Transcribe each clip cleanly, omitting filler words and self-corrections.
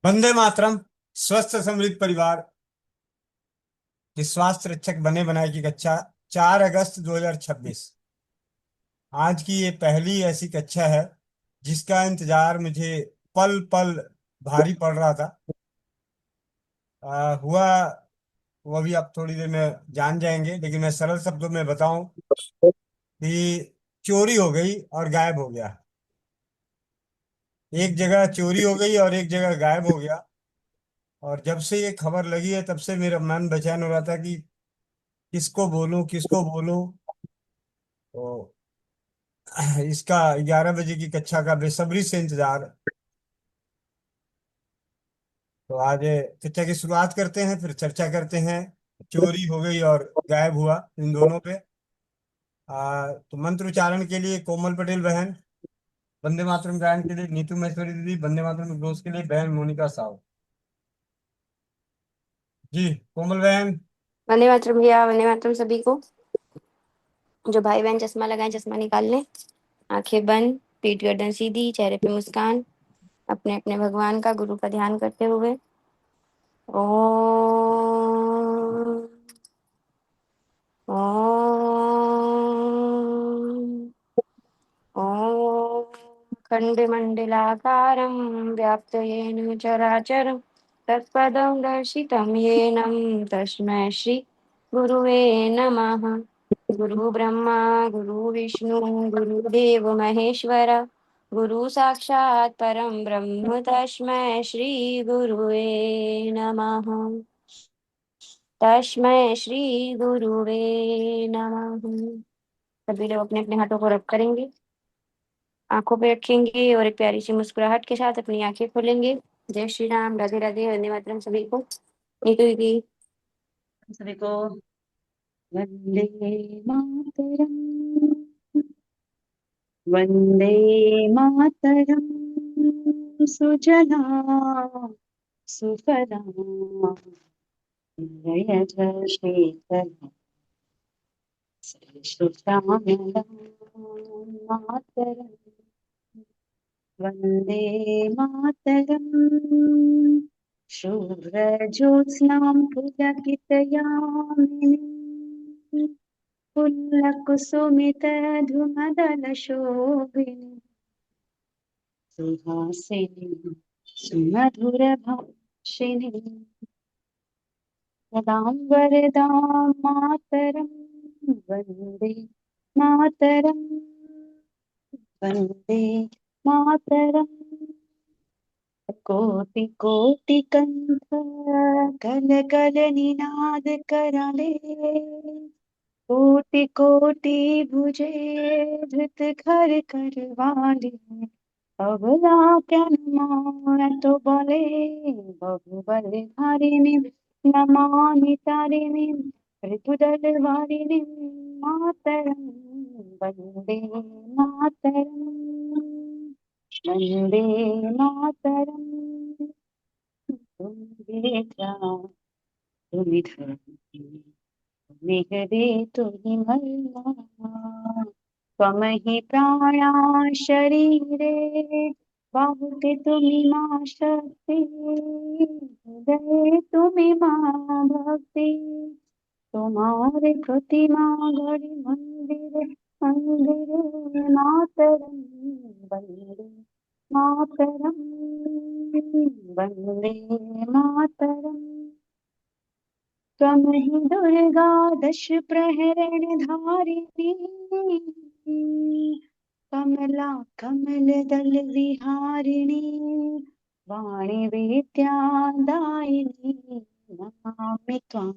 वंदे मातरम। स्वस्थ समृद्ध परिवार के स्वास्थ्य रक्षक बने बनाए की कक्षा 4 अगस्त 2026। आज की ये पहली ऐसी कक्षा है जिसका इंतजार मुझे पल पल भारी पड़ रहा था। हुआ वो अभी आप थोड़ी देर में जान जाएंगे, लेकिन मैं सरल शब्दों में बताऊं कि चोरी हो गई और गायब हो गया। एक जगह चोरी हो गई और एक जगह गायब हो गया। और जब से ये खबर लगी है तब से मेरा मन बेचैन हो रहा था कि किसको बोलूं किसको बोलूं। तो इसका 11 बजे की कक्षा का बेसब्री से इंतजार। तो आज कक्षा की शुरुआत करते हैं, फिर चर्चा करते हैं। चोरी हो गई और गायब हुआ इन दोनों पे। तो मंत्र उच्चारण के लिए कोमल पटेल बहन, वंदे मातरम गायन के लिए नीतू महेश्वरी दीदी, वंदे मातरम घोष के लिए बहन मोनिका साहू। जी, कोमल बहन। वंदे मातरम भैया, वंदे मातरम सभी को। जो भाई बहन चश्मा लगाए चश्मा निकाल लें। आंखें बंद, पीठ गर्दन सीधी, चेहरे पे मुस्कान। अपने अपने भगवान का, गुरु का ध्यान करते हुए ओम ओम ओम खण्डमण्डलाकारं व्याप्तं चराचरं तत्पदं दर्शितं येनं तस्मै श्री गुरुवे नमः। गुरु ब्रह्मा गुरु विष्णु गुरुदेव महेश्वर गुरु साक्षात् परं ब्रह्म तस्मै श्री गुरुवे नमः। तस्मै श्री गुरुवे नमः। सभी लोग अपने अपने हाथों को रब करेंगे, आंखों पे रखेंगे और एक प्यारी सी मुस्कुराहट के साथ अपनी आंखें खोलेंगे। जय श्री राम, राधे राधे, वंदे मातरम सभी को। नीतू दीदी। सभी को वंदे मातरम। वंदे मातरम। सुजला सुफला जय श्रीधर श्यामला मातरम। वंदे मातरम। शुभ्रज्योत्स्नां पुलकितयामिनीं पुल्लकुसुमितधुमदलशोभिनीं सुहासिनीं सुमधुरभाषिणीं सदां वरदां मातरं वन्दे मातरं वन्दे मातरम्। कोटि कोटि कंठ कल कल निनाद कराले कोटि कोटि भुजे धृत घर कर वाले अबला क्या मान तो बोले बहुबल धारिणी नमामि तारिणी ऋतुदल वारिणी मातरम वंदे मातरम वंदे मातरम। तुम इधर मेघदे तुहि मल्ला त्वमहि प्राणा शरीरे बाहुते तुमि मा शक्ति हृदये तुमि मा भक्ति तुम्हारे प्रतिमा गढ़ मंदिर मंदिर मातरम वंदे मातरम वंदे मातरम। त्वमहि दुर्गा दश प्रहरण धारिणी कमला कमल दल विहारिणी वाणी विद्या दायिनी नमामि त्वां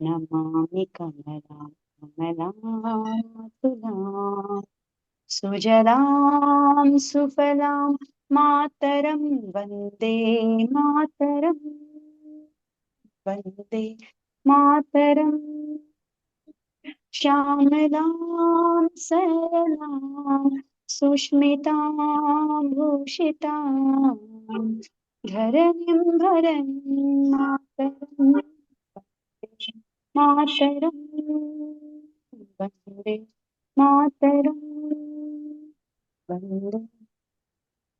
नमामि कमला कमलां तुलां सुजलां सुफलां मातरं वन्दे मातरम् वन्दे मातरम्। श्यामलां सरलां सुष्मितां भूषितां धरणीं भरणीं मातरं मातरं वन्दे मातरं वन्दे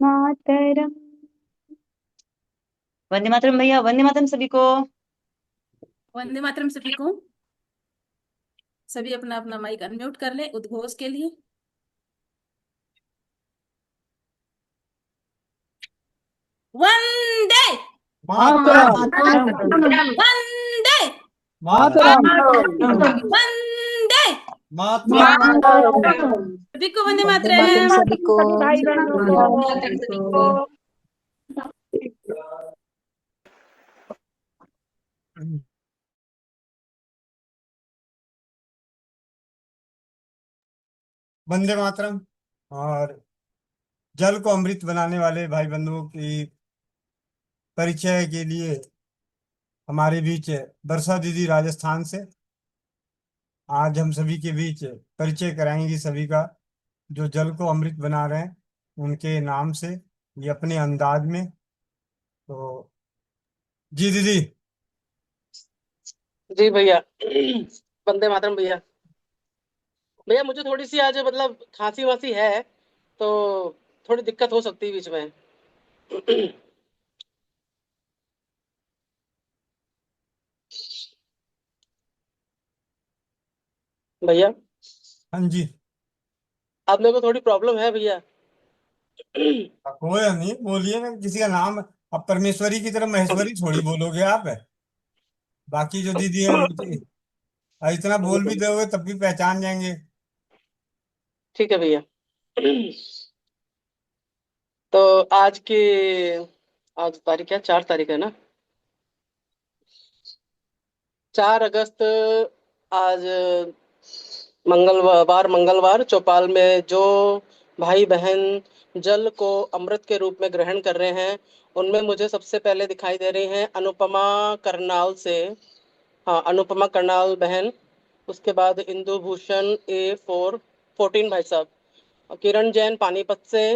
मातरम्। वंदे मातरम भैया, वंदे मातरम सभी को। वंदे मातरम सभी को। सभी अपना अपना माइक अनम्यूट कर ले उद्घोष के लिए। वंदे मातरम। वंदे मातरम। वंदे मातरम। सभी को वंदे वंदे मातरम। मातरम सभी को। भाई बहनों वंदे को। मातरम सभी को। वंदे मातरम। और जल को अमृत बनाने वाले भाई बंधुओं की परिचय के लिए हमारे बीच वर्षा दीदी राजस्थान से आज हम सभी के बीच परिचय कराएंगी सभी का, जो जल को अमृत बना रहे हैं उनके नाम से, ये अपने अंदाज में। तो जी दीदी। जी भैया। वंदे मातरम भैया। भैया मुझे थोड़ी सी आज मतलब खांसी वासी है, तो थोड़ी दिक्कत हो सकती है बीच में। भैया हाँ जी। अब मेरे को थोड़ी प्रॉब्लम है भैया। कोई नहीं, बोलिए ना किसी का नाम। अब परमेश्वरी की तरह महेश्वरी थोड़ी बोलोगे आप। बाकी जो दीदी है उनकी इतना बोल भी दोगे तब भी पहचान जाएंगे। ठीक है भैया। तो आज की, आज तारीख क्या, 4 तारीख है ना, 4 अगस्त। आज मंगलवार चौपाल में जो भाई बहन जल को अमृत के रूप में ग्रहण कर रहे हैं, उनमें मुझे सबसे पहले दिखाई दे रही हैं अनुपमा करनाल से। हाँ, अनुपमा करनाल बहन। उसके बाद इंदु भूषण A14 भाई साहब। और किरण जैन पानीपत से।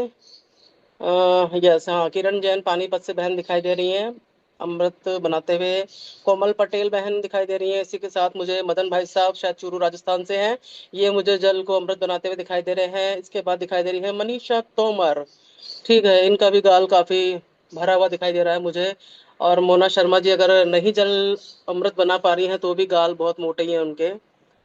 यस, हाँ, किरण जैन पानीपत से बहन दिखाई दे रही हैं अमृत बनाते हुए। कोमल पटेल बहन दिखाई दे रही हैं। इसी के साथ मुझे मदन भाई साहब शायद चूरू राजस्थान से हैं, ये मुझे जल को अमृत बनाते हुए दिखाई दे रहे हैं। इसके बाद दिखाई दे रही है मनीषा तोमर। ठीक है, इनका भी गाल काफी भरा हुआ दिखाई दे रहा है मुझे। और मोना शर्मा जी अगर नहीं जल अमृत बना पा रही हैं तो भी गाल बहुत मोटे ही हैं उनके,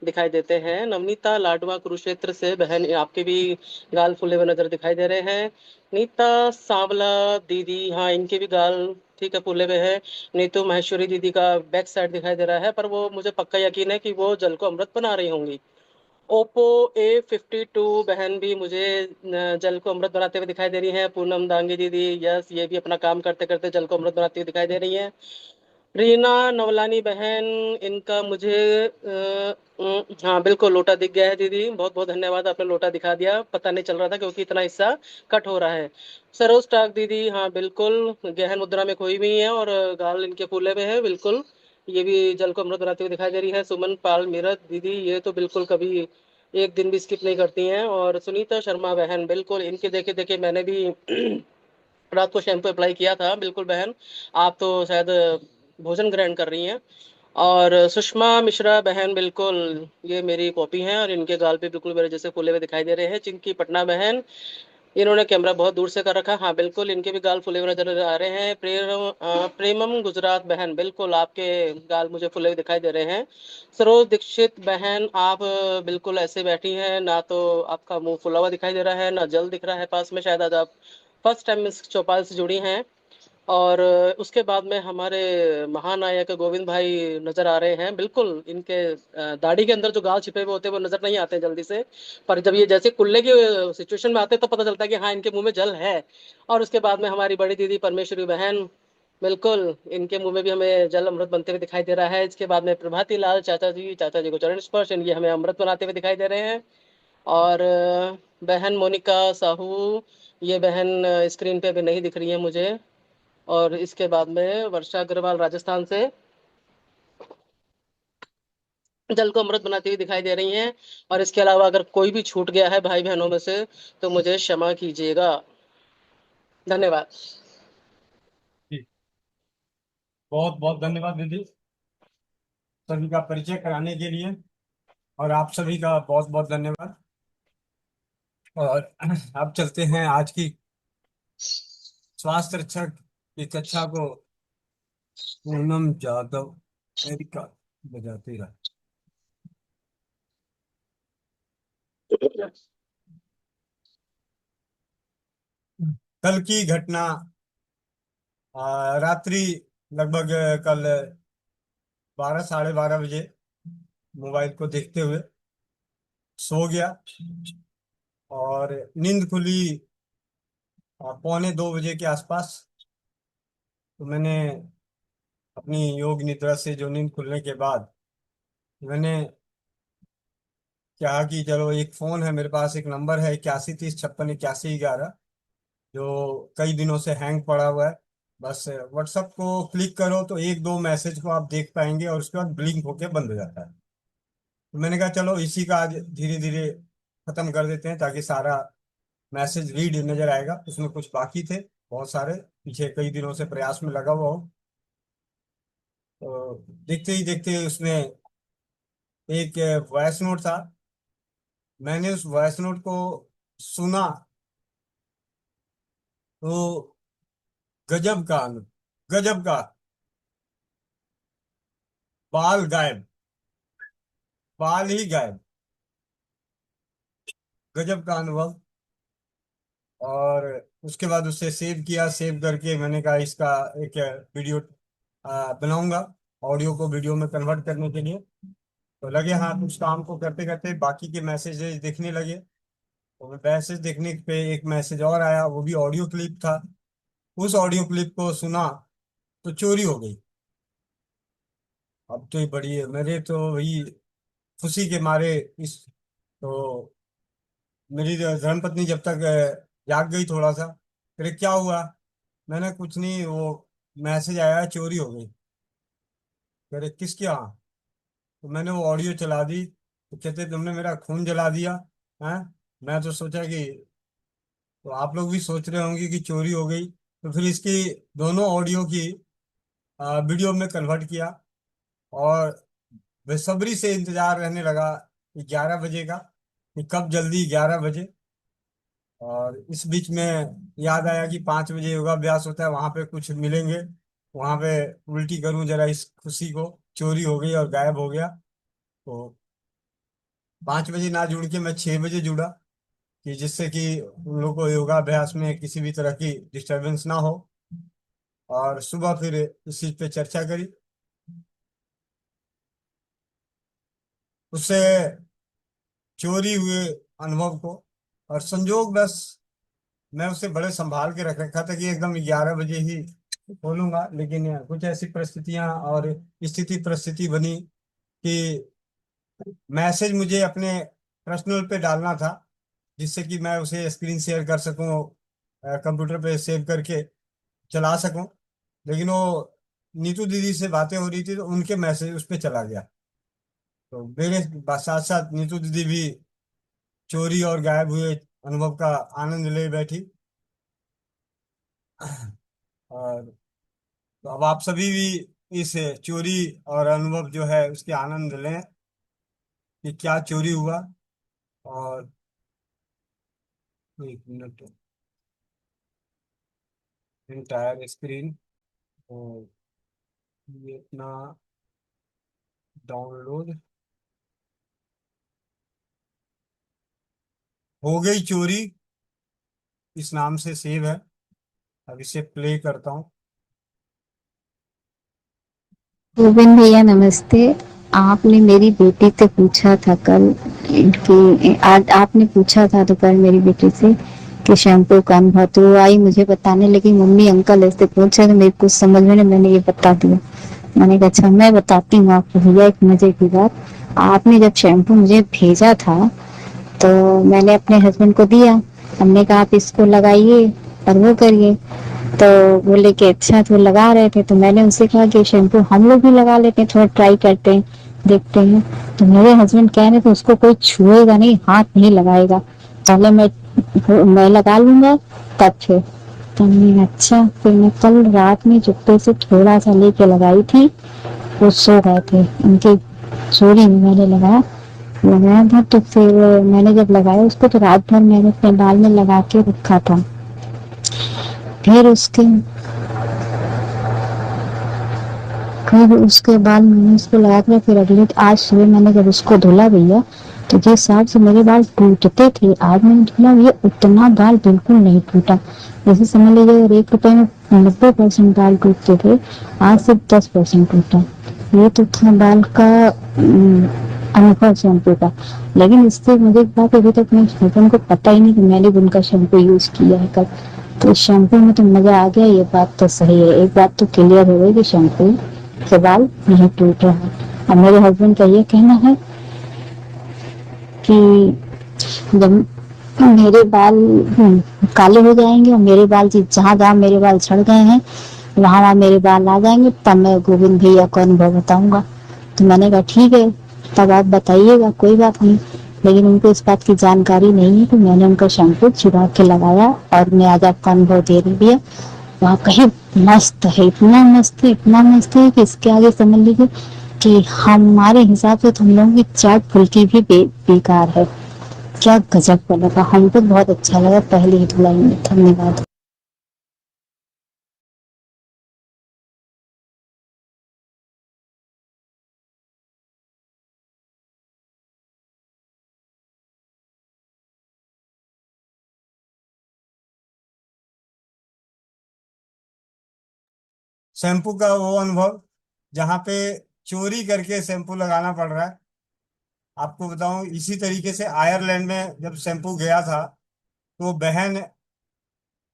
दिखाई देते हैं। नवनीता लाडवा कुरुक्षेत्र से बहन, आपके भी गाल फूले हुए नजर दिखाई दे रहे हैं। नीता सांवला दीदी, हाँ, इनके भी गाल ठीक है फूले हुए हैं। नीतू महेश्वरी दीदी का बैक साइड दिखाई दे रहा है, पर वो मुझे पक्का यकीन है कि वो जल को अमृत बना रही होंगी। ओप्पो A52 बहन भी मुझे जल को अमृत बनाते हुए दिखाई दे रही हैं। पूनम दांगी दीदी, यस, ये भी अपना काम करते करते जल को अमृत बनाती हुई दिखाई दे रही हैं। रीना नवलानी बहन, इनका मुझे हाँ बिल्कुल लोटा दिख गया है दीदी, बहुत बहुत धन्यवाद, आपने लोटा दिखा दिया, पता नहीं चल रहा था क्योंकि इतना हिस्सा कट हो रहा है। सरोज टाक दीदी, हाँ बिल्कुल गहन मुद्रा में खोई हुई है और गाल इनके फूले में है बिल्कुल, ये भी जल को अमृत बनाती हुई दिखाई दे रही है। सुमन पाल मीरत दीदी, ये तो बिल्कुल कभी एक दिन भी स्किप नहीं करती हैं। और सुनीता शर्मा बहन, बिल्कुल इनके देखे देखे मैंने भी रात को शैम्पू अप्लाई किया था। बिल्कुल बहन, आप तो शायद भोजन ग्रहण कर रही हैं। और सुषमा मिश्रा बहन, बिल्कुल ये मेरी कॉपी हैं और इनके गाल पे बिल्कुल मेरे जैसे फूले हुए दिखाई दे रहे हैं। चिंकी पटना बहन, इन्होंने कैमरा बहुत दूर से कर रखा, हाँ बिल्कुल इनके भी गाल फूले हुए नजर आ रहे हैं। प्रेमम गुजरात बहन, बिल्कुल आपके गाल मुझे फूले हुए दिखाई दे रहे हैं। सरोज दीक्षित बहन, आप बिल्कुल ऐसे बैठी हैं, ना तो आपका मुंह फुला हुआ दिखाई दे रहा है ना जल दिख रहा है पास में, शायद आज आप फर्स्ट टाइम इस चौपाल से जुड़ी हैं। और उसके बाद में हमारे महानायक गोविंद भाई नजर आ रहे हैं। बिल्कुल इनके दाढ़ी के अंदर जो गाल छिपे हुए होते हैं वो नजर नहीं आते जल्दी से, पर जब ये जैसे कुल्ले की सिचुएशन में आते हैं तो पता चलता है कि हाँ इनके मुंह में जल है। और उसके बाद में हमारी बड़ी दीदी परमेश्वरी बहन, बिल्कुल इनके मुंह में भी हमें जल अमृत बनते हुए दिखाई दे रहा है। इसके बाद में प्रभाती लाल चाचा जी को चरण स्पर्श, ये हमें अमृत बनाते हुए दिखाई दे रहे हैं। और बहन मोनिका साहू, ये बहन स्क्रीन पे अभी नहीं दिख रही है मुझे। और इसके बाद में वर्षा अग्रवाल राजस्थान से जल को अमृत बनाती हुई दिखाई दे रही हैं। और इसके अलावा अगर कोई भी छूट गया है भाई बहनों में से तो मुझे क्षमा कीजिएगा, धन्यवाद। जी, बहुत बहुत धन्यवाद दीदी सभी का परिचय कराने के लिए। और आप सभी का बहुत बहुत धन्यवाद। और अब चलते हैं आज की स्वास्थ्य रक्षा की कक्षा को पूनम जादव एरिका बजाते रहा। कल की घटना, रात्रि लगभग कल 12 साढ़े 12 बजे मोबाइल को देखते हुए सो गया और नींद खुली 1:45 बजे के आसपास। तो मैंने अपनी योग निद्रा से जो नींद खुलने के बाद मैंने क्या कि चलो एक फ़ोन है मेरे पास, एक नंबर है 8130568111, जो कई दिनों से हैंग पड़ा हुआ है। बस व्हाट्सएप को क्लिक करो तो एक दो मैसेज को आप देख पाएंगे और उसके बाद ब्लिंक होके बंद हो जाता है। तो मैंने कहा चलो इसी का आज धीरे धीरे ख़त्म कर देते हैं, ताकि सारा मैसेज रीड नज़र आएगा। उसमें कुछ बाकी थे बहुत सारे, पीछे कई दिनों से प्रयास में लगा हुआ हूँ। तो देखते ही देखते उसमें एक वॉइस नोट था। मैंने उस वॉइस नोट को सुना तो गजब का गजब का, बाल गायब, बाल ही गायब, गजब का अनुभव। और उसके बाद उसे सेव किया, सेव करके मैंने कहा इसका एक वीडियो बनाऊंगा, ऑडियो को वीडियो में कन्वर्ट करने के लिए। तो लगे हाथ उस काम को करते करते बाकी के मैसेजेस देखने लगे। तो मैं मैसेज देखने पे एक मैसेज और आया, वो भी ऑडियो क्लिप था। उस ऑडियो क्लिप को सुना तो चोरी हो गई। अब तो ये बड़ी है, मेरे तो वही खुशी के मारे इस, तो मेरी धर्मपत्नी जब तक जाग गई थोड़ा सा, अरे क्या हुआ, मैंने कुछ नहीं, वो मैसेज आया चोरी हो गई। अरे किसके यहाँ? तो मैंने वो ऑडियो चला दी, तो कहते तुमने मेरा खून जला दिया है। मैं तो सोचा कि, तो आप लोग भी सोच रहे होंगे कि चोरी हो गई। तो फिर इसकी दोनों ऑडियो की वीडियो में कन्वर्ट किया और बेसब्री से इंतजार रहने लगा 11 बजे का, कि कब जल्दी 11 बजे। और इस बीच में याद आया कि 5 बजे योगाभ्यास होता है, वहां पे कुछ मिलेंगे, वहां पे उल्टी करूं जरा इस खुशी को। चोरी हो गई और गायब हो गया। तो 5 बजे ना जुड़ के मैं 6 बजे जुड़ा, कि जिससे कि उन लोगों को योगाभ्यास में किसी भी तरह की डिस्टरबेंस ना हो। और सुबह फिर इस चीज पे चर्चा करी। उससे चोरी हुए अनुभव को, और संजोग बस मैं उसे बड़े संभाल के रख रखा था कि एकदम 11 बजे ही खोलूंगा, लेकिन कुछ ऐसी परिस्थितियां और स्थिति परिस्थिति बनी कि मैसेज मुझे अपने पर्सनल पे डालना था, जिससे कि मैं उसे स्क्रीन शेयर कर सकूं, कंप्यूटर पे सेव करके चला सकूं। लेकिन वो नीतू दीदी से बातें हो रही थी तो उनके मैसेज उस पे चला गया। तो मेरे साथ साथ नीतू दीदी भी चोरी और गायब हुए अनुभव का आनंद ले बैठी। और तो अब आप सभी भी इस चोरी और अनुभव जो है उसके आनंद लें कि क्या चोरी हुआ। और एक मिनट, एंटायर स्क्रीन, और ये अपना डाउनलोड हो गई चोरी, इस नाम से सेव है। अब इसे प्ले करता हूँ। गोविंद भैया नमस्ते। आपने मेरी बेटी से पूछा था कल कि आज आपने पूछा था दोपहर मेरी बेटी से कि शैम्पू का अनुभव, तो वो आई मुझे बताने लगी मम्मी अंकल ऐसे पूछे तो मेरे कुछ समझ में नहीं, मैंने ये बता दिया। मैंने कहा अच्छा मैं बताती हूँ आपको भैया एक मजे की बात। आपने जब शैम्पू मुझे भेजा था तो मैंने अपने हस्बैंड को दिया, हमने कहा आप इसको लगाइए और वो करिए। तो बोले कि अच्छा, तो लगा रहे थे तो मैंने उनसे कहा कि शैम्पू हम लोग भी लगा लेते हैं, थोड़ा ट्राई करते हैं देखते हैं। तो मेरे हस्बैंड कह रहे थे उसको कोई छुएगा नहीं, हाथ नहीं लगाएगा, पहले मैं लगा लूंगा तब फिर। तो मैंने अच्छा, फिर मैं कल रात में चुप्पे से थोड़ा सा लेके लगाई थी, वो सो गए थे, उनके जोड़ी में मैंने लगाया था। तो फिर मैंने जब लगाया उसको तो रात भर मैंने अपने बाल में लगा के रखा था। फिर उसके फिर उसके बाद मैंने उसको लगा कर फिर अगले आज सुबह मैंने जब उसको धुला भैया, तो जिस हिसाब से मेरे बाल टूटते थे, आज मैंने धुला भैया उतना बाल बिल्कुल नहीं टूटा। जैसे समझ लीजिए अगर 1 रुपए में 90% बाल टूटते थे, आज सिर्फ 10% टूटा। ये तो था बाल का अनुभव शैम्पू का। लेकिन इससे मुझे एक बात अभी तक मेरे हस्बैंड को पता ही नहीं कि मैंने भी उनका शैम्पू यूज किया है कब। तो इस शैम्पू में तो मजा आ गया, ये बात तो सही है। एक बात तो क्लियर हो गई कि शैम्पू से बाल नहीं टूट रहा। अब मेरे हस्बैंड का ये कहना है कि जब मेरे बाल काले हो जाएंगे और मेरे बाल जहाँ जहाँ मेरे बाल झड़ गए हैं वहां वहां मेरे बाल आ जाएंगे, तब मैं गोविंद भैया को अनुभव बताऊंगा। तो मैंने कहा ठीक है, तब आप बताइएगा, कोई बात नहीं। लेकिन उनको इस बात की जानकारी नहीं है कि मैंने उनका शैम्पू चुरा के लगाया और मैं आज आपको अनुभव दे रही है। वहाँ कहीं मस्त है, इतना मस्त है, इतना मस्त है कि इसके आगे समझ लीजिए कि हमारे हिसाब से तो हम लोगों की चाट फुल्की भी बेकार है। क्या गजब का लगा, हमको बहुत अच्छा लगा पहले ही धुलाई में। धन्यवाद। शैम्पू का वो अनुभव जहाँ पे चोरी करके शैम्पू लगाना पड़ रहा है। आपको बताऊं, इसी तरीके से आयरलैंड में जब शैम्पू गया था तो बहन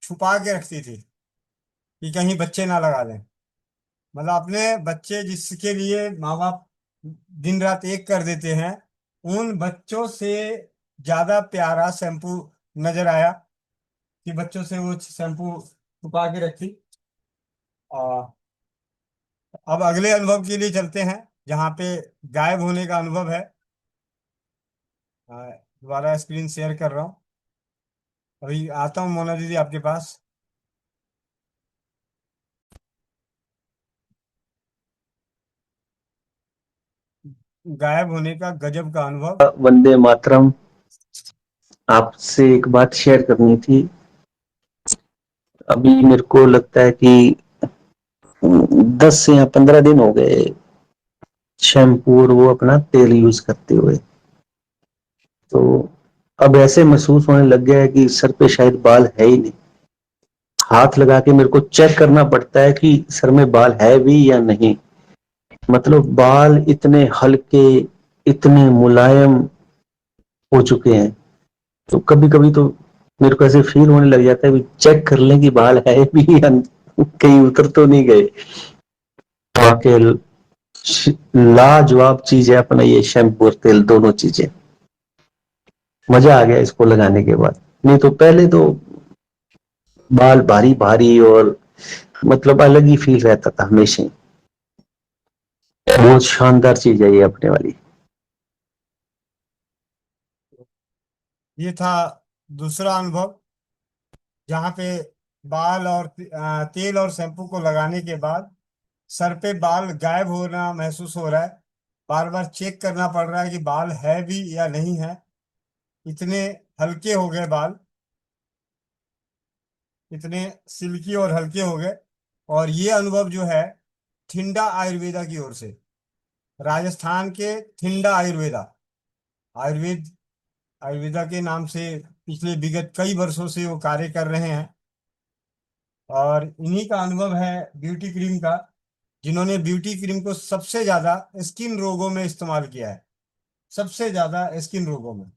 छुपा के रखती थी कि कहीं बच्चे ना लगा लें। मतलब अपने बच्चे जिसके लिए माँ बाप दिन रात एक कर देते हैं, उन बच्चों से ज्यादा प्यारा शैम्पू नजर आया कि बच्चों से वो शैम्पू छुपा के रखी। और अब अगले अनुभव के लिए चलते हैं जहाँ पे गायब होने का अनुभव है। दोबारा स्क्रीन शेयर कर रहा हूँ। अभी आता हूँ मोना दीदी आपके पास। गायब होने का गजब का अनुभव। वंदे मातरम। आपसे एक बात शेयर करनी थी। अभी मेरे को लगता है कि 10 या 15 दिन हो गए शैम्पू और वो अपना तेल यूज करते हुए। तो अब ऐसे महसूस होने लग गया है कि सर पे शायद बाल है ही नहीं। हाथ लगा के मेरे को चेक करना पड़ता है कि सर में बाल है भी या नहीं। मतलब बाल इतने हल्के, इतने मुलायम हो चुके हैं। तो कभी कभी तो मेरे को ऐसे फील होने लग जाता है, चेक कर लें कि बाल है भी या कहीं उतर तो नहीं गए। वाकई लाजवाब चीज है अपना ये शैम्पू और तेल, दोनों चीजें। मजा आ गया इसको लगाने के बाद। नहीं तो पहले तो बाल भारी भारी और मतलब अलग ही फील रहता था हमेशा। बहुत शानदार चीज है ये अपने वाली। ये था दूसरा अनुभव जहाँ पे बाल और तेल और शैम्पू को लगाने के बाद सर पे बाल गायब होना महसूस हो रहा है। बार बार चेक करना पड़ रहा है कि बाल है भी या नहीं है। इतने हल्के हो गए बाल, इतने सिल्की और हल्के हो गए। और ये अनुभव जो है थिंडा आयुर्वेदा की ओर से, राजस्थान के थिंडा आयुर्वेदा, आयुर्वेद आयुर्वेदा के नाम से पिछले विगत कई वर्षों से वो कार्य कर रहे हैं। और इन्हीं का अनुभव है ब्यूटी क्रीम का, जिन्होंने ब्यूटी क्रीम को सबसे ज्यादा स्किन रोगों में इस्तेमाल किया है, सबसे ज्यादा स्किन रोगों में।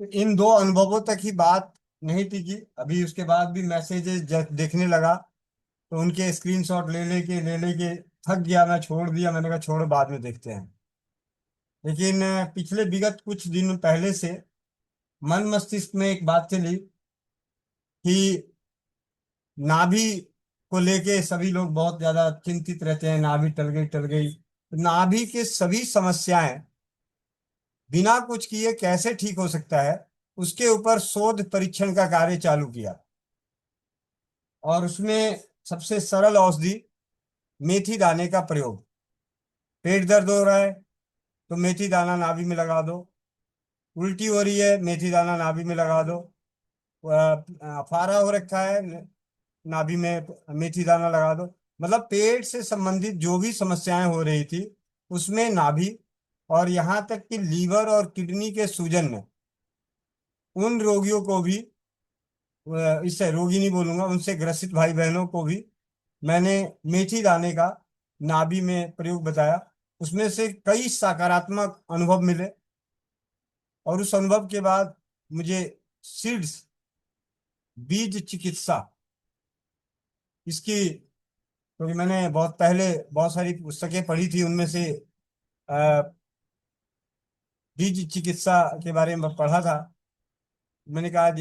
तो इन दो अनुभवों तक ही बात नहीं थी कि अभी उसके बाद भी मैसेजेस देखने लगा तो उनके स्क्रीनशॉट ले लेके थक गया, मैं छोड़ दिया। मैंने कहा छोड़ो, बाद में देखते हैं। लेकिन पिछले विगत कुछ दिन पहले से मन मस्तिष्क में एक बात चली कि नाभि को लेके सभी लोग बहुत ज्यादा चिंतित रहते हैं, नाभि टल गई टल गई। नाभि के सभी समस्याएं बिना कुछ किए कैसे ठीक हो सकता है, उसके ऊपर शोध परीक्षण का कार्य चालू किया। और उसमें सबसे सरल औषधि मेथी दाने का प्रयोग। पेट दर्द हो रहा है तो मेथी दाना नाभि में लगा दो, उल्टी हो रही है मेथी दाना नाभि में लगा दो, फारा हो रखा है नाभि में मेथी दाना लगा दो। मतलब पेट से संबंधित जो भी समस्याएं हो रही थी उसमें नाभि, और यहाँ तक कि लीवर और किडनी के सूजन में उन रोगियों को भी, इससे रोगी नहीं बोलूंगा, उनसे ग्रसित भाई बहनों को भी मैंने मेथी दाने का नाभि में प्रयोग बताया। उसमें से कई सकारात्मक अनुभव मिले, और उस अनुभव के बाद मुझे सीड्स, बीज चिकित्सा, इसकी, क्योंकि मैंने बहुत पहले बहुत सारी पुस्तकें पढ़ी थी, उनमें से अ, बीज चिकित्सा के बारे में पढ़ा था। मैंने कहा आज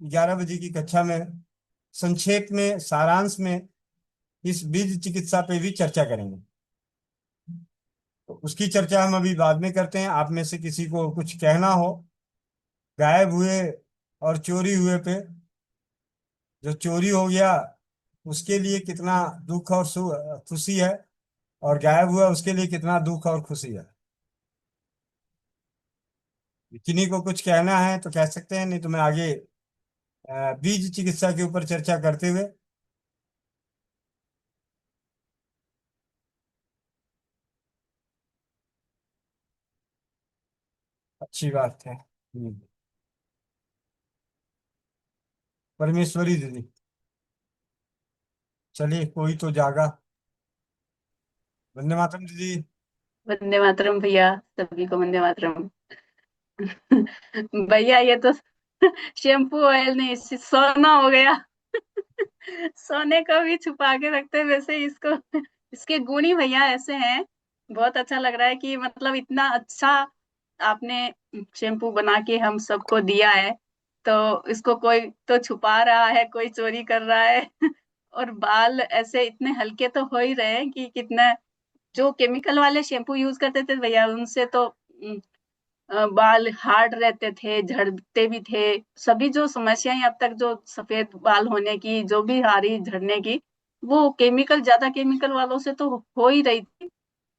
11 बजे की कक्षा में संक्षेप में, सारांश में इस बीज चिकित्सा पे भी चर्चा करेंगे। तो उसकी चर्चा हम अभी बाद में करते हैं। आप में से किसी को कुछ कहना हो गायब हुए और चोरी हुए पे, जो चोरी हो गया उसके लिए कितना दुख और खुशी है, और गायब हुआ उसके लिए कितना दुख और खुशी है। किन्हीं को कुछ कहना है तो कह सकते हैं, नहीं तो मैं आगे बीज चिकित्सा के ऊपर चर्चा करते हुए। अच्छी बात है। परमेश्वरी दीदी, चलिए कोई तो जागा। वंदे मातरम दीदी। वंदे मातरम भैया, सभी को वंदे मातरम। भैया ये तो शैम्पू ऑयल नहीं, सोना हो गया। सोने को भी छुपा के रखते हैं वैसे इसको। इसके गुण ही भैया ऐसे हैं। बहुत अच्छा लग रहा है कि मतलब इतना अच्छा आपने शैम्पू बना के हम सबको दिया है, तो इसको कोई तो छुपा रहा है, कोई चोरी कर रहा है। और बाल ऐसे इतने हल्के तो हो ही रहे हैं कि कितना, जो केमिकल वाले शैम्पू यूज करते थे भैया उनसे तो बाल हार्ड रहते थे, झड़ते भी थे। सभी जो समस्याएं अब तक जो सफेद बाल होने की जो भी आ रही झड़ने की, वो केमिकल, ज्यादा केमिकल वालों से तो हो ही रही थी।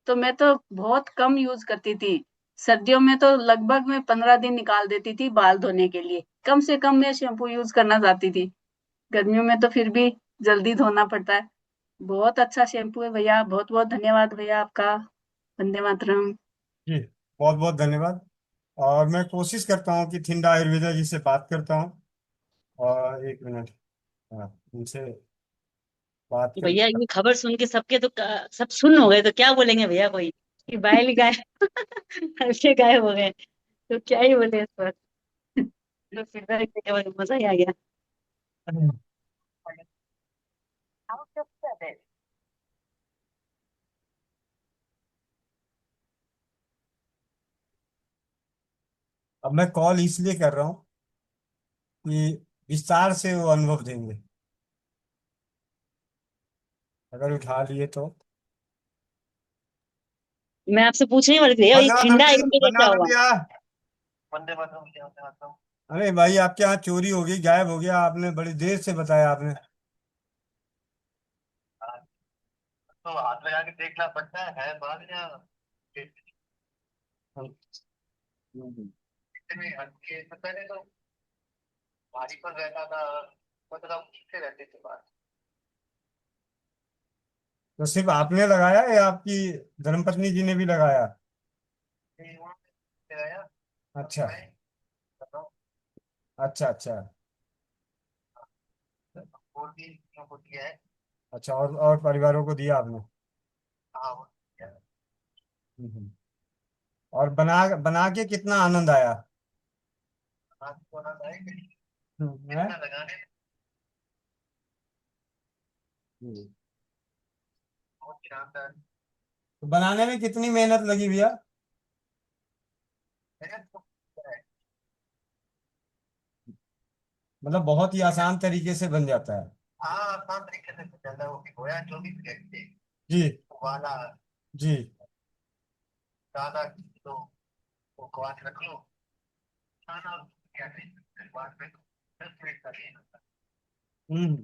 तो मैं तो बहुत कम यूज करती थी। सर्दियों में तो लगभग मैं 15 दिन निकाल देती थी बाल धोने के लिए, कम से कम मैं शैम्पू यूज करना चाहती थी। गर्मियों में तो फिर भी जल्दी धोना पड़ता है। बहुत अच्छा शैम्पू है भैया, बहुत बहुत धन्यवाद भैया आपका। वंदे मातरम। जी, बहुत बहुत धन्यवाद। और मैं कोशिश करता हूँ कि थिंडा आयुर्वेदा जी से बात करता हूँ, और एक मिनट, हाँ, उनसे बात कर। भैया ये खबर सुन के सबके तो सब सुन हो गए, तो क्या बोलेंगे भैया कोई कि बाहर गाय हल्के गायब हो गए, तो क्या ही बोले इस पर। तो फीडबैक देके बड़ा मजा ही आ गया। अब मैं कॉल इसलिए कर रहा हूँ कि विस्तार से वो अनुभव देंगे, अगर उठा लिए तो। मैं आपसे पूछने वाली थी भैया, ये वंदे मातरम ठंडा जी, आयुर्वेदा वंदे क्या मातरम हुआ। भैया। अरे भाई, आपके यहाँ चोरी हो गई, गायब हो गया, आपने बड़ी देर से बताया आपने। तो हाथ लगा के देखना पड़ता है बाल या इतने हल्के से पहले तो भारी पर रहता था, मतलब खींचे रहते थे बाल। तो सिर्फ आपने लगाया या आपकी धर्मपत्नी जी ने भी लगाया? ये वहाँ पे लगाया, अच्छा, मैं बताऊँ, अच्छा, अच्छा। और भी लोगों को दिया है। अच्छा, और परिवारों को दिया आपने? हाँ वो दिया है। हम्म। और बना बना के कितना आनंद आया? हाथ को ना लाए कि हैं? कितना लगाने में हम्म। बहुत शानदार तो बनाने में कितनी मेहनत लगी भैया? है। तो है। मतलब बहुत ही आसान तरीके से बन जाता है? हाँ आसान तरीके से ज्यादा वो भिगोया 24 घंटे जी, उबाला, जी। डाला तो वो उबाल के रख लो। खाना क्या नहीं, बाद में 10 मिनट का नहीं होता। हम्म।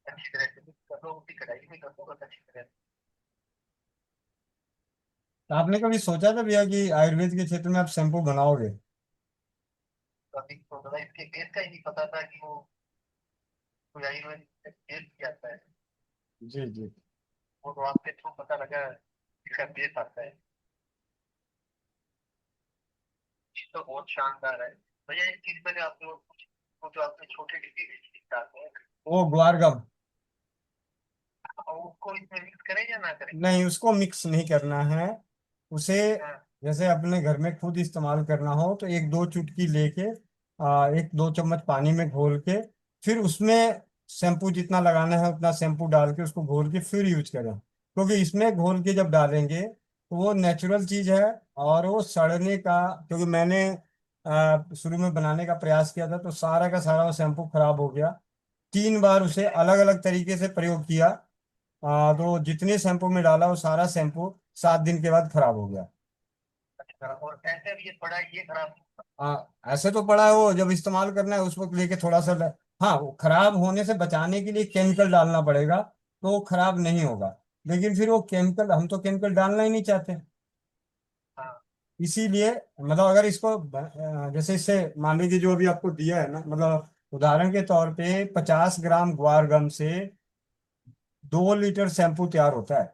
अच्छी तरह से मिक्स कर लो, उसी कढ़ाई में कर दो बस अच्छी तरह से। तो आपने कभी सोचा था भैया कि आयुर्वेद के क्षेत्र में आप शैम्पू बनाओगे? कभी तो थोड़ा इसके टेस्ट का ही नहीं पता था कि वो कोई आयुर्वेद टेस्ट भी आता है। जी जी। वो तो आपके थ्रू पता लगा इसका बेस आता है। चीज तो बहुत शानदार है भैया। एक चीज मैंने आप लोग वो जो आपने छोटे डिब्बे डालते हैं वो ग्वारगम, उसको इसमें मिक्स करें या ना करें? नहीं उसको मिक्स नहीं करना है। उसे हाँ जैसे अपने घर में खुद इस्तेमाल करना हो तो एक दो चुटकी लेके एक दो चम्मच पानी में घोल के फिर उसमें शैम्पू जितना लगाना है उतना शैम्पू डाल के उसको घोल के फिर यूज करें, क्योंकि इसमें घोल के जब डालेंगे तो वो नेचुरल चीज है। और वो सड़ने का, क्योंकि मैंने शुरू में बनाने का प्रयास किया था तो सारा का सारा वो शैम्पू खराब हो गया। 3 बार उसे अलग अलग तरीके से प्रयोग किया। तो जितने शैम्पू में डाला वो सारा शैम्पू 7 दिन के बाद खराब हो गया। अच्छा, और ऐसे भी ये पड़ा है, ये खराब? ऐसे तो पड़ा है, वो जब इस्तेमाल करना है उस वक्त लेके थोड़ा सा हाँ वो खराब होने से बचाने के लिए केमिकल डालना पड़ेगा तो वो खराब नहीं होगा। लेकिन फिर वो केमिकल, हम तो केमिकल डालना ही नहीं चाहते। हाँ इसीलिए मतलब अगर इसको जैसे इससे मान लीजिए जो अभी आपको दिया है ना, मतलब उदाहरण के तौर पे 50 ग्राम ग्वार गम से 2 लीटर शैम्पू तैयार होता है।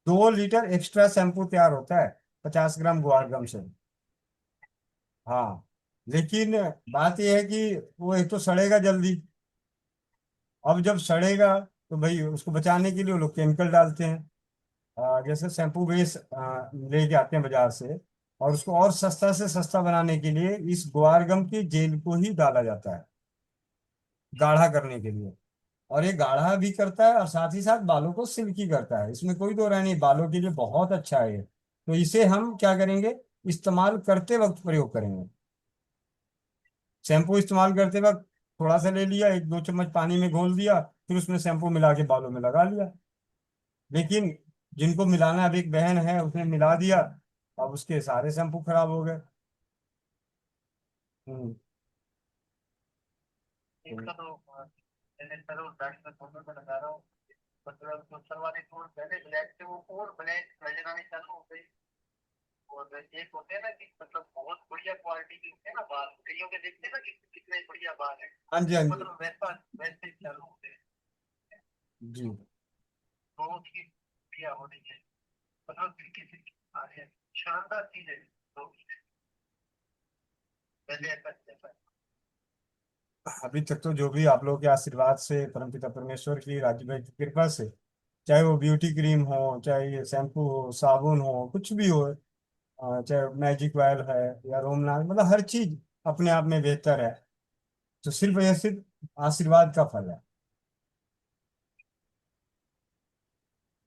2 लीटर एक्स्ट्रा शैम्पू तैयार होता है 50 ग्राम ग्वार गम से। हाँ, लेकिन बात यह है कि वो एक तो सड़ेगा जल्दी। अब जब सड़ेगा तो भाई उसको बचाने के लिए वो लोग केमिकल डालते हैं। जैसे शैम्पू बेस लेके आते हैं बाजार से, और उसको और सस्ता से सस्ता बनाने के लिए इस ग्वारगम की जेल को ही डाला जाता है गाढ़ा करने के लिए। और ये गाढ़ा भी करता है और साथ ही साथ बालों को सिल्की करता है, इसमें कोई दो राय नहीं, बालों के लिए बहुत अच्छा है ये। तो इसे हम क्या करेंगे, इस्तेमाल करते वक्त प्रयोग करेंगे। शैम्पू इस्तेमाल करते वक्त थोड़ा सा ले लिया, एक दो चम्मच पानी में घोल दिया, फिर उसमें शैम्पू मिला के बालों में लगा लिया। लेकिन जिनको मिलाना, अब एक बहन है उसने मिला दिया, अब उसके सारे शैम्पू खराब हो गए। हम्म। इसका तो मैंने चलो दाढ़ी में दोनों में लगा रहा हूँ। मतलब जो सलवारी सूट पहले ब्लैक थे वो और ब्लैक नजर आने चालू हो गई। और एक होते हैं ना कि मतलब बहुत बढ़िया क्वालिटी के होते हैं ना बाल, कईयों के देखते हैं ना कि कितने बढ़िया बाल है, हाँ जी हाँ जी। मतलब वैसा वैसे ही चालू होते हैं। जी। दोनों की बढ़िया होनी चाहिए, मतलब तरीके से आ रहे हैं। शानदार चीज है तो पहले ऐसा नहीं था। अभी तक तो जो भी आप लोगों के आशीर्वाद से, परमपिता परमेश्वर की, राजीव भाई की कृपा से, चाहे वो ब्यूटी क्रीम हो, चाहे ये शैम्पू हो, साबुन हो, कुछ भी हो, चाहे मैजिक ऑयल है या रोमनाथ, मतलब हर चीज अपने आप में बेहतर है। तो सिर्फ यह सिर्फ आशीर्वाद का फल है।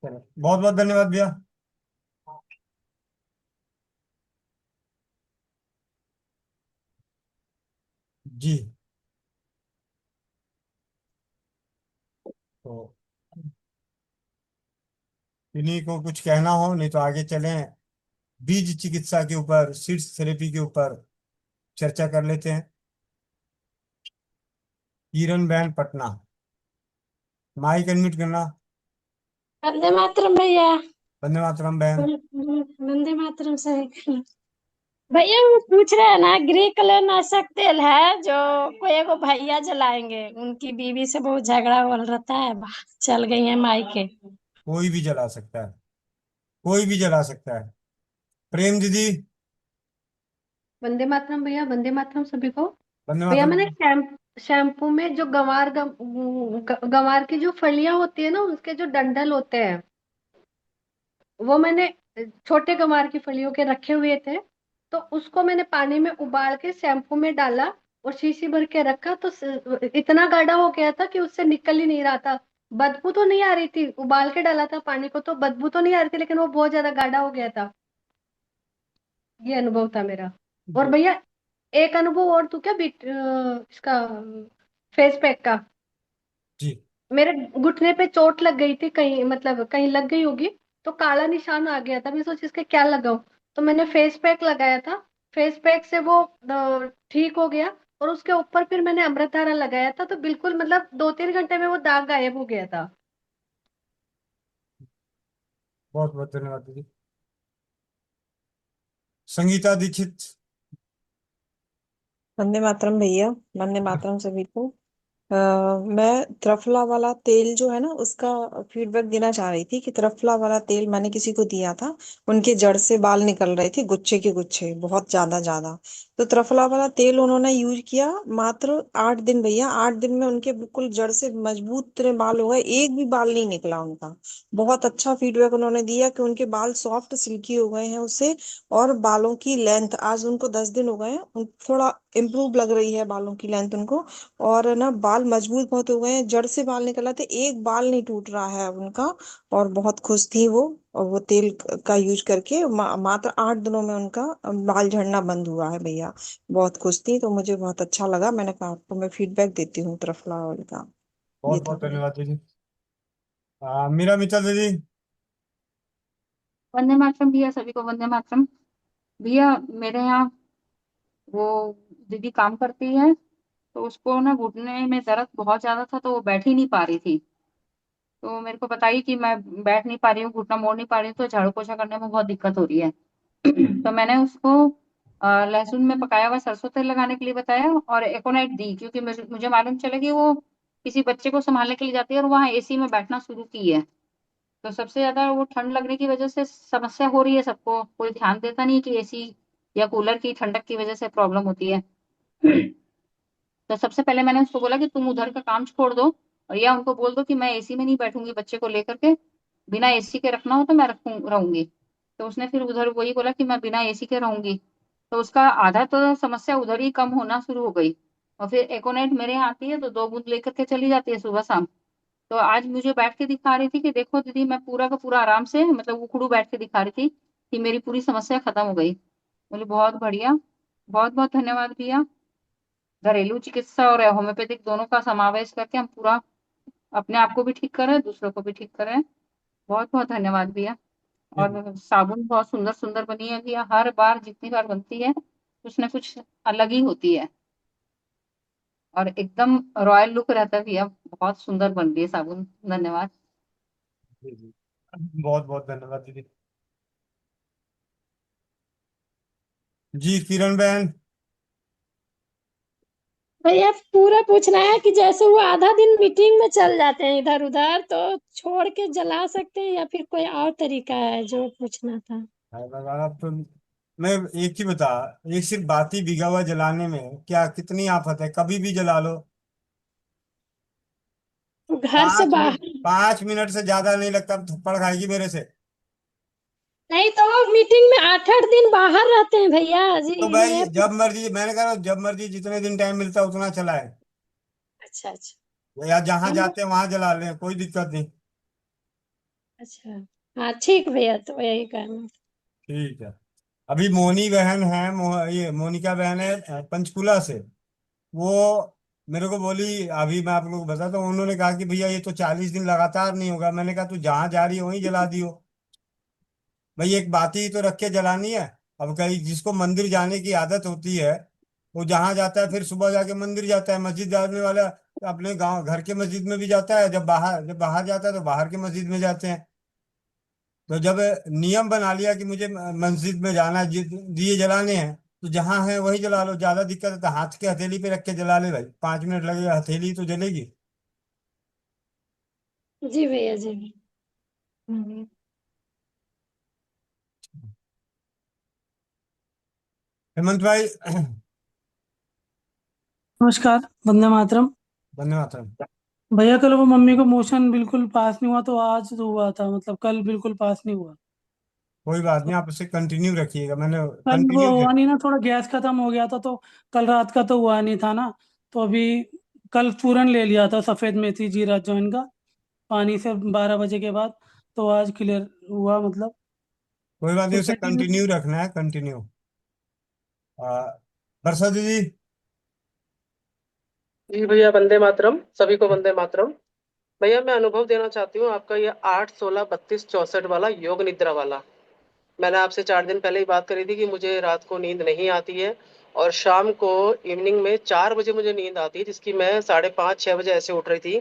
चलो बहुत बहुत धन्यवाद भैया। जी। तो इन्हीं को कुछ कहना हो, नहीं तो आगे चलें, बीज चिकित्सा के ऊपर, सीड्स थेरेपी के ऊपर चर्चा कर लेते हैं। किरण बहन पटना, माइक अनम्यूट करना। वंदे मातरम भैया। वंदे मातरम बहन। वंदे मातरम सभी। भैया वो पूछ रहे हैं ना, ग्रे कलर नाशक तेल है जो कोई एगो भैया जलाएंगे, उनकी बीवी से बहुत झगड़ा हो रहता है, चल गई है मायके। कोई भी जला सकता है, कोई भी जला सकता है। प्रेम दीदी। वंदे मातरम भैया, वंदे मातरम सभी को। वंदे भैया मातरम। मैंने शैम्पू में जो गंवार की जो फलियां होती है ना, उसके जो डंडल होते हैं, वो मैंने छोटे गंवार की फलियों के रखे हुए थे। तो उसको मैंने पानी में उबाल के शैम्पू में डाला और शीशी भर के रखा, तो इतना गाढ़ा हो गया था कि उससे निकल ही नहीं रहा था। बदबू तो नहीं आ रही थी, उबाल के डाला था पानी को तो बदबू तो नहीं आ रही थी, लेकिन वो बहुत ज्यादा गाढ़ा हो गया था। ये अनुभव था मेरा। और जी भैया एक अनुभव और तू क्या इसका फेस पैक का। जी। मेरे घुटने पे चोट लग गई थी, कहीं मतलब कहीं लग गई होगी, तो काला निशान आ गया था। मैं सोची इसके क्या लगाऊं, तो मैंने फेस पैक लगाया था। फेस पैक से वो ठीक हो गया। और उसके ऊपर फिर मैंने अमृतधारा लगाया था, तो बिल्कुल मतलब 2-3 घंटे में वो दाग गायब हो गया था। बहुत बहुत धन्यवाद दीदी। संगीता दीक्षित। वंदे मातरम भैया। वंदे मातरम सभी को। मैं त्रिफला वाला तेल जो है ना उसका फीडबैक देना चाह रही थी कि त्रिफला वाला तेल मैंने किसी को दिया था, उनके जड़ से बाल निकल रहे थे गुच्छे के गुच्छे, बहुत ज्यादा ज्यादा। तो त्रिफला वाला तेल उन्होंने यूज किया मात्र 8 दिन भैया, 8 दिन में उनके बिल्कुल जड़ से मजबूत तरह बाल हो गए, एक भी बाल नहीं निकला उनका। बहुत अच्छा फीडबैक उन्होंने दिया कि उनके बाल सॉफ्ट सिल्की हो गए हैं उससे। और बालों की लेंथ, आज उनको 10 दिन हो गए हैं, थोड़ा इम्प्रूव लग रही है बालों की लेंथ उनको। और ना बाल मजबूत बहुत हो गए हैं, जड़ से बाल निकल आते, एक बाल नहीं टूट रहा है अब उनका। और बहुत खुश थी वो। और वो तेल का यूज करके मात्र 8 दिनों में उनका बाल झड़ना बंद हुआ है भैया। बहुत खुश थी, तो मुझे बहुत अच्छा लगा, मैंने कहा आपको मैं फीडबैक देती हूँ त्रिफला ऑयल का। ये बहुत था बहुत भैया। धन्यवाद दीदी। मीरा मित्तल दीदी। वंदे मातरम भैया, सभी को वंदे मातरम। भैया मेरे यहाँ वो दीदी काम करती है, तो उसको ना घुटने में दर्द बहुत ज्यादा था, तो वो बैठ ही नहीं पा रही थी। तो मेरे को बताइए कि मैं बैठ नहीं पा रही हूँ, घुटना मोड़ नहीं पा रही हूँ, तो झाड़ू पोछा करने में बहुत दिक्कत हो रही है। तो मैंने उसको लहसुन में पकाया हुआ सरसों तेल लगाने के लिए बताया और एकोनाइट दी, क्योंकि मुझे मालूम चला कि वो किसी बच्चे को संभालने के लिए जाती है और वहाँ एसी में बैठना शुरू की है। तो सबसे ज्यादा वो ठंड लगने की वजह से समस्या हो रही है सबको, कोई ध्यान देता नहीं कि एसी या कूलर की ठंडक की वजह से प्रॉब्लम होती है। तो सबसे पहले मैंने उसको बोला कि तुम उधर का काम छोड़ दो और या उनको बोल दो कि मैं एसी में नहीं बैठूंगी बच्चे को लेकर के, बिना एसी के रखना हो तो मैं रहूंगी। तो उसने फिर उधर वही बोला कि मैं बिना एसी के रहूंगी। तो उसका आधा तो समस्या उधर ही कम होना शुरू हो गई। और फिर एकोनाइट मेरे यहाँ आती है तो 2 बूंद लेकर के चली जाती है सुबह शाम। तो आज मुझे बैठ के दिखा रही थी कि देखो दीदी, मैं पूरा का पूरा आराम से, मतलब उखड़ू बैठ के दिखा रही थी कि मेरी पूरी समस्या खत्म हो गई। बोले बहुत बढ़िया, बहुत बहुत धन्यवाद भैया। घरेलू चिकित्सा और होम्योपैथिक दोनों का समावेश करके हम पूरा अपने आप को भी ठीक करें, दूसरों को भी ठीक करें। बहुत बहुत धन्यवाद भैया। और साबुन बहुत सुंदर सुंदर बनी है भैया, हर बार जितनी बार बनती है कुछ ना कुछ अलग ही होती है और एकदम रॉयल लुक रहता है भैया। बहुत सुंदर बन रही है साबुन। धन्यवाद। जी जी, बहुत बहुत धन्यवाद दीदी। जी किरण बहन। भैया पूरा पूछना है कि जैसे वो आधा दिन मीटिंग में चल जाते हैं इधर उधर, तो छोड़ के जला सकते हैं या फिर कोई और तरीका है, जो पूछना था। हाय भगवान, अब तो मैं एक ही बता, एक सिर्फ बाती बिगा हुआ जलाने में क्या कितनी आफत है, कभी भी जला लो। घर से 5 मिनट, बाहर 5 मिनट से ज्यादा नहीं लगता, अब थप्पड़ खाएगी मेरे से। नहीं, तो वो मीटिंग में 8-8 दिन बाहर रहते हैं भैया जी। तो भाई ये जब मर्जी, मैंने कहा जब मर्जी जितने दिन टाइम मिलता है उतना चलाए, अच्छा अच्छा। या जहां हम जाते हैं वहां जला लें, कोई दिक्कत नहीं। अच्छा। हाँ ठीक भैया, तो यही करना। ठीक है। अभी मोनी बहन है, ये मोनिका बहन है पंचकुला से। वो मेरे को बोली, अभी मैं आप लोगों को बताता हूँ, उन्होंने कहा कि भैया ये तो 40 दिन लगातार नहीं होगा। मैंने कहा तू जहां जा रही है वहीं जला दियो भाई, एक बात ही तो रख के जलानी है। अब कहीं जिसको मंदिर जाने की आदत होती है, वो जहां जाता है फिर सुबह जाके मंदिर जाता है, मस्जिद जाने वाला अपने गांव घर के मस्जिद में भी जाता है, जब बाहर जाता है तो बाहर के मस्जिद में जाते हैं। तो जब नियम बना लिया कि मुझे मस्जिद में जाना है, दिए जलाने हैं, तो जहां है वही जला लो। ज्यादा दिक्कत है तो हाथ के हथेली पे रख के जला ले भाई, 5 मिनट लगेगा, हथेली तो जलेगी। जी भैया जी। हम्म। हेमंत भाई। नमस्कार। वंदे मातरम। धन्यवाद। भैया कल वो मम्मी को मोशन बिल्कुल पास नहीं हुआ, तो आज तो हुआ था, मतलब कल बिल्कुल पास नहीं हुआ। कोई बात तो नहीं, आप उसे कंटिन्यू रखिएगा, मैंने कल वो कंटिन्यू। हुआ नहीं ना, थोड़ा गैस खत्म हो गया था, तो कल रात का तो हुआ नहीं था ना। तो अभी कल चूरन ले लिया था सफेद मेथी जीरा अजवाइन का, पानी से 12 बजे के बाद। तो आज क्लियर हुआ मतलब। कोई बात नहीं, तो उसे सेकंड। कंटिन्यू रखना है, कंटिन्यू। वर्षा दीदी। जी भैया, वंदे मातरम, सभी को वंदे मातरम। भैया मैं अनुभव देना चाहती हूँ आपका, ये 8, 16, 32, 64 वाला योग निद्रा वाला। मैंने आपसे 4 दिन पहले ही बात करी थी कि मुझे रात को नींद नहीं आती है और शाम को इवनिंग में 4 बजे मुझे नींद आती है, जिसकी मैं 5:30, 6 बजे ऐसे उठ रही थी।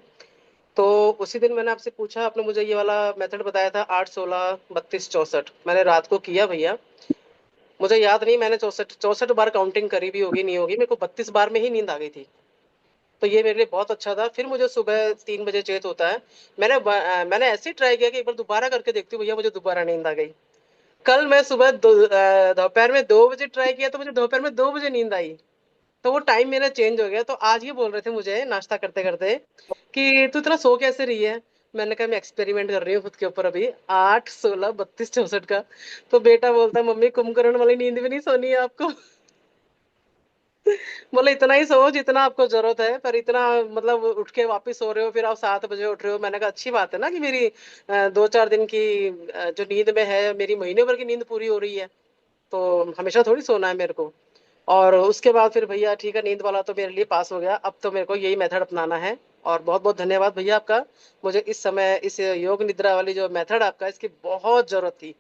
तो उसी दिन मैंने आपसे पूछा, आपने मुझे ये वाला मेथड बताया था, 8, 16, 32, 64। मैंने रात को किया भैया, मुझे याद नहीं मैंने 64 64 बार काउंटिंग करी भी होगी नहीं होगी, मेरे को 32 बार में ही नींद आ गई थी। तो ये मेरे लिए बहुत अच्छा था। फिर मुझे सुबह 3 बजे चेत होता है। मैंने ऐसे ही ट्राई किया कि एक बार दोबारा करके देखती हूँ, भैया मुझे दोबारा नींद आ गई। कल मैं सुबह दोपहर में 2 बजे ट्राई किया तो मुझे दोपहर में 2 बजे नींद आई। तो वो टाइम मेरा चेंज हो गया। तो आज ये बोल रहे थे मुझे नाश्ता करते करते कि तू इतना सो कैसे रही है। मैंने कहा मैं एक्सपेरिमेंट कर रही हूँ खुद के ऊपर अभी 8, 16, 32, 64 का। तो बेटा बोलता है मम्मी कुंभकर्ण वाली नींद भी नहीं सोनी है आपको। बोले इतना ही सो जितना आपको जरूरत है, पर इतना मतलब उठ के वापस सो रहे हो, फिर आप 7 बजे उठ रहे हो। मैंने कहा अच्छी बात है ना कि मेरी 2-4 दिन की जो नींद में है, मेरी महीने भर की नींद पूरी हो रही है। तो हमेशा थोड़ी सोना है मेरे को। और उसके बाद फिर भैया ठीक है, नींद वाला तो मेरे लिए पास हो गया। अब तो मेरे को यही मेथड अपनाना है। और बहुत बहुत धन्यवाद भैया आपका। मुझे इस समय इस योग निद्रा वाली जो मेथड आपका, इसकी बहुत जरूरत थी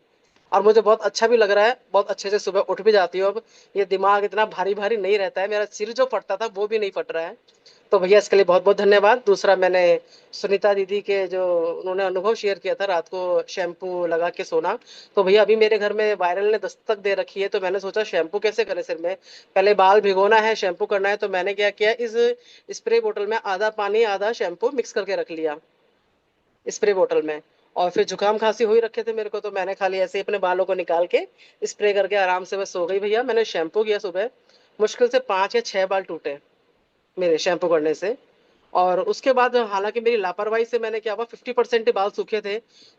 और मुझे बहुत अच्छा भी लग रहा है। बहुत अच्छे से सुबह उठ भी जाती हूँ अब। ये दिमाग इतना भारी भारी नहीं रहता है, मेरा सिर जो फटता था वो भी नहीं फट रहा है। तो भैया इसके लिए बहुत बहुत धन्यवाद। दूसरा, मैंने सुनीता दीदी के जो उन्होंने अनुभव शेयर किया था रात को शैम्पू लगा के सोना, तो भैया अभी मेरे घर में वायरल ने दस्तक दे रखी है। तो मैंने सोचा शैम्पू कैसे करें सिर में, पहले बाल भिगोना है, शैम्पू करना है। तो मैंने क्या किया, इस स्प्रे बोतल में आधा पानी आधा शैम्पू मिक्स करके रख लिया स्प्रे बोतल में। और फिर जुकाम खांसी हो ही रखे थे मेरे को, तो मैंने खाली ऐसे ही अपने बालों को निकाल के स्प्रे करके आराम से मैं सो गई। भैया मैंने शैम्पू किया सुबह, मुश्किल से 5 या 6 बाल टूटे मेरे शैम्पू करने से। और उसके बाद हालांकि मेरी लापरवाही से मैंने क्या हुआ, 50% बाल सूखे थे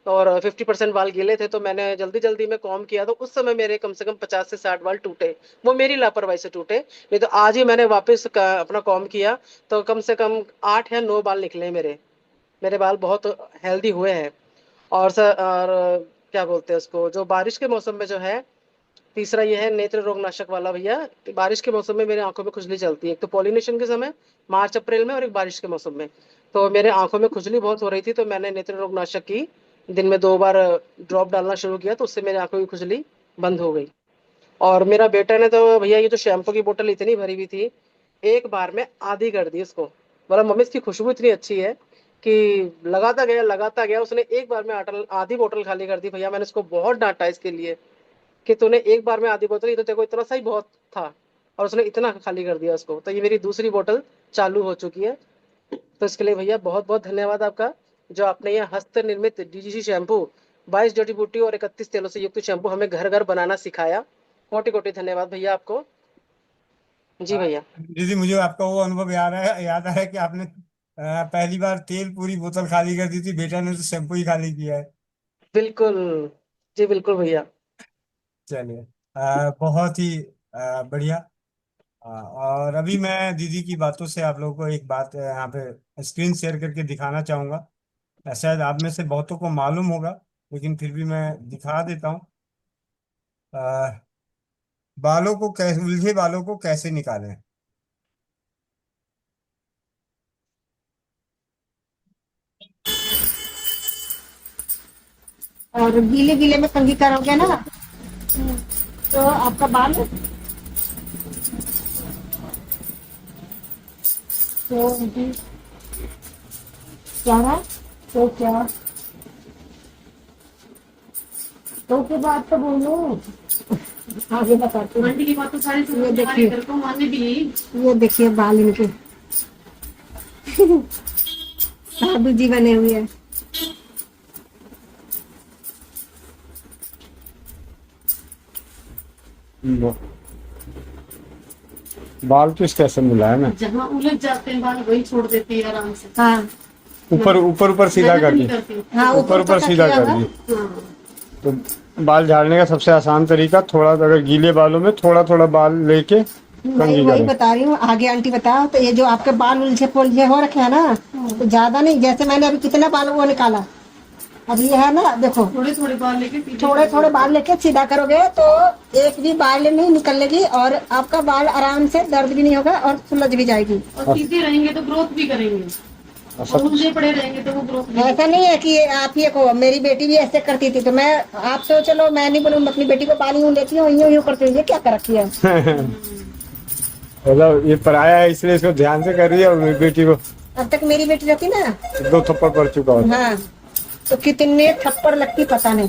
और 50% बाल गीले थे। तो मैंने जल्दी जल्दी में कॉम्ब किया, तो उस समय मेरे कम से कम 50 से 60 बाल टूटे। वो मेरी लापरवाही से टूटे, नहीं तो आज ही मैंने वापस अपना कॉम्ब किया तो कम से कम 8 या 9 बाल निकले मेरे बाल बहुत हेल्दी हुए हैं। और क्या बोलते हैं उसको, जो बारिश के मौसम में जो है, तीसरा ये है नेत्र रोग नाशक वाला भैया। बारिश के मौसम में मेरे आंखों में खुजली चलती है, एक तो पॉलिनेशन के समय मार्च अप्रैल में और एक बारिश के मौसम में। तो मेरे आंखों में खुजली बहुत हो रही थी, तो मैंने नेत्र रोग नाशक की दिन में 2 बार ड्रॉप डालना शुरू किया, तो उससे मेरे आंखों की खुजली बंद हो गई। और मेरा बेटा ने तो भैया ये जो शैम्पू की बोतल इतनी भरी हुई थी, एक बार में आधी कर दी उसको। बोला मम्मी इसकी खुशबू इतनी अच्छी है कि लगाता गया। उसने एक बार में आधी बोतल खाली कर दी। भैया मैंने उसको बहुत डांटा इसके लिए कि तूने एक बार में आधी बोतल, ये तो तेरे को इतना सही बहुत था, और उसने इतना खाली कर दिया उसको। तो ये मेरी दूसरी बोतल चालू हो चुकी है। तो इसके लिए भैया बहुत बहुत धन्यवाद आपका, जो आपने ये हस्त निर्मित डीजीसी शैम्पू 22 जड़ी बूटी और 31 तेलों से युक्त शैम्पू हमें घर घर बनाना सिखाया। कोटि कोटि धन्यवाद भैया आपको। जी भैया। दीदी मुझे आपका वो अनुभव याद आ रहा है कि आपने पहली बार तेल पूरी बोतल खाली कर दी थी, बेटा ने तो शैम्पू ही खाली किया है। बिल्कुल जी, बिल्कुल भैया। चलिए, बहुत ही बढ़िया। और अभी मैं दीदी की बातों से आप लोगों को एक बात यहाँ पे स्क्रीन शेयर करके दिखाना चाहूँगा। शायद आप में से बहुतों को मालूम होगा, लेकिन फिर भी मैं दिखा देता हूँ। उलझे बालों को कैसे निकालें। और गीले गीले में कंघी करोगे ना तो आपका बाल क्या है तो क्या तो के बाद तो बोलो आगे बताती हूँ। आंटी की बात तो सारी ये देखिए, ये देखिए बाल इनके साधु जी बने हुए हैं। बाल तो इसका ऐसे मुलायम है, जहाँ उलझ जाते हैं बाल वही छोड़ देती है आराम से। हाँ ऊपर सीधा कर दी। हाँ ऊपर सीधा कर दी। तो बाल झाड़ने का सबसे आसान तरीका, थोड़ा अगर गीले बालों में थोड़ा थोड़ा बाल लेके मैं वही बता रही हूँ, आगे आंटी बताओ। तो ये जो आपके बाल उलझे पुलझे हो रखे हैं ना, तो ज्यादा नहीं, जैसे मैंने अभी कितना बाल वो निकाला, अब ये है ना देखो, थोड़े थोड़े बाल लेके सीधा करोगे तो एक भी बाल नहीं निकलेगी और आपका बाल आराम से दर्द भी नहीं होगा और सुलझ भी जाएगी। और सीधे रहेंगे तो ग्रोथ भी करेंगे, और उलझे पड़े रहेंगे तो वो ग्रोथ भी। ऐसा नहीं है कि आप ये को, मेरी बेटी भी ऐसे करती थी। तो मैं आप तो चलो मैं नहीं बोलूँ, अपनी बेटी को बाल यूं लेती हूँ, यूं करती हूँ, ये क्या कर रखी है। मतलब ये पराया है इसलिए इसको ध्यान से कर रही है। और मेरी बेटी को अब तक मेरी बेटी रहती ना 2 थप्पड़ पड़ चुका होता। हाँ, तो कितने थप्पड़ लगती पता नहीं।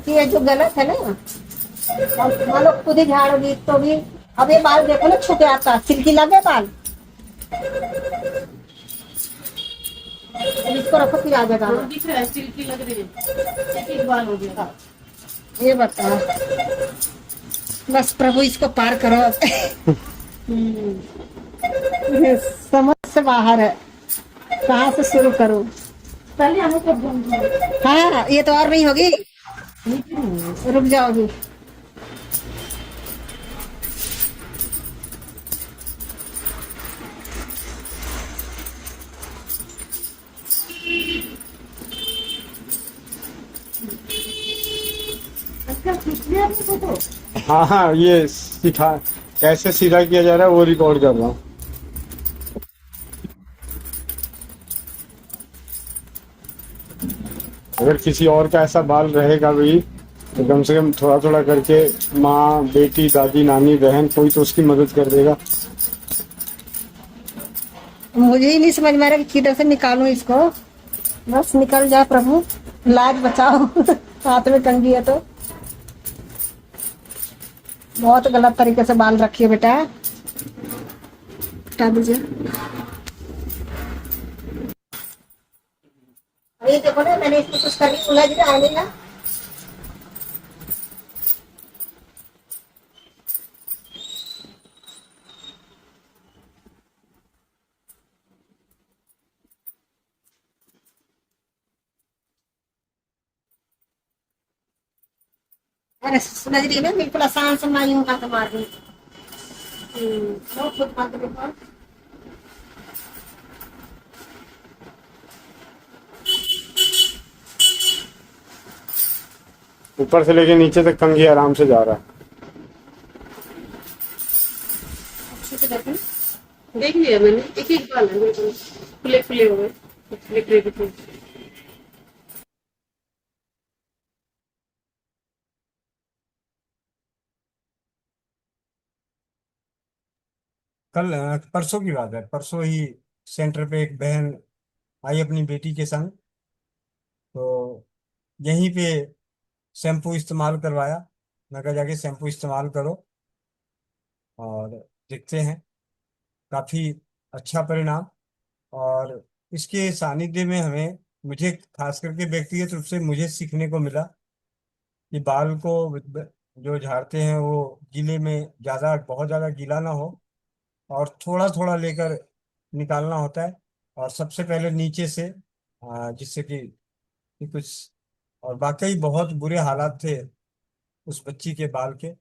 कि ये जो गलत है ना, और मान लो खुद ही झाड़ोगी तो भी अब ये बाल देखो ना छूटे आता, सिल्की लगे बाल। अब इसको रखो फिर आ जाएगा। दिख रहा है, सिल्की लग रही है, एक बार हो गया। ये बताओ, बस प्रभु इसको पार करो। समझ से बाहर है, कहाँ से शुरू करूं? पहले हमें कर हाँ ये तो और नहीं होगी, रुक जाओ अभी। हाँ हाँ, ये सिखा कैसे सीधा किया जा रहा है वो रिकॉर्ड कर रहा हूँ। अगर किसी और का ऐसा बाल रहेगा भी तो कम से कम थोड़ा थोड़ा करके माँ, बेटी, दादी, नानी, बहन कोई तो उसकी मदद कर देगा। मुझे ही नहीं समझ में आ रहा कि किधर से निकालूं इसको। बस निकल जाए प्रभु, लाज बचाओ। हाथ में कंघी है तो बहुत गलत तरीके से बाल रखिए बेटा, हटा दीजिए। अरे देखो ना, मैंने इसको कुछ करके उलझ रहा है ना। अरे समझ रही है ना, बिल्कुल आसान से मैं यूं हाथ मार दूं। खुद हाथ देखो। ऊपर से लेके नीचे तक कंघी आराम से जा रहा है। अच्छे से देखो, देख लिया मैंने, एक एक बाल है बिल्कुल खुले खुले हो गए, दिख रहे। कल परसों की बात है, परसों ही सेंटर पे एक बहन आई अपनी बेटी के संग, तो यहीं पे शैम्पू इस्तेमाल करवाया। मैं कहा जाके शैम्पू इस्तेमाल करो और देखते हैं, काफ़ी अच्छा परिणाम। और इसके सानिध्य में हमें, मुझे खास करके व्यक्तिगत रूप से मुझे सीखने को मिला कि बाल को जो झाड़ते हैं वो गीले में ज़्यादा, बहुत ज़्यादा गीला ना हो और थोड़ा थोड़ा लेकर निकालना होता है। और सबसे पहले नीचे से, जिससे कि कुछ, और वाकई बहुत बुरे हालात थे उस बच्ची के बाल के।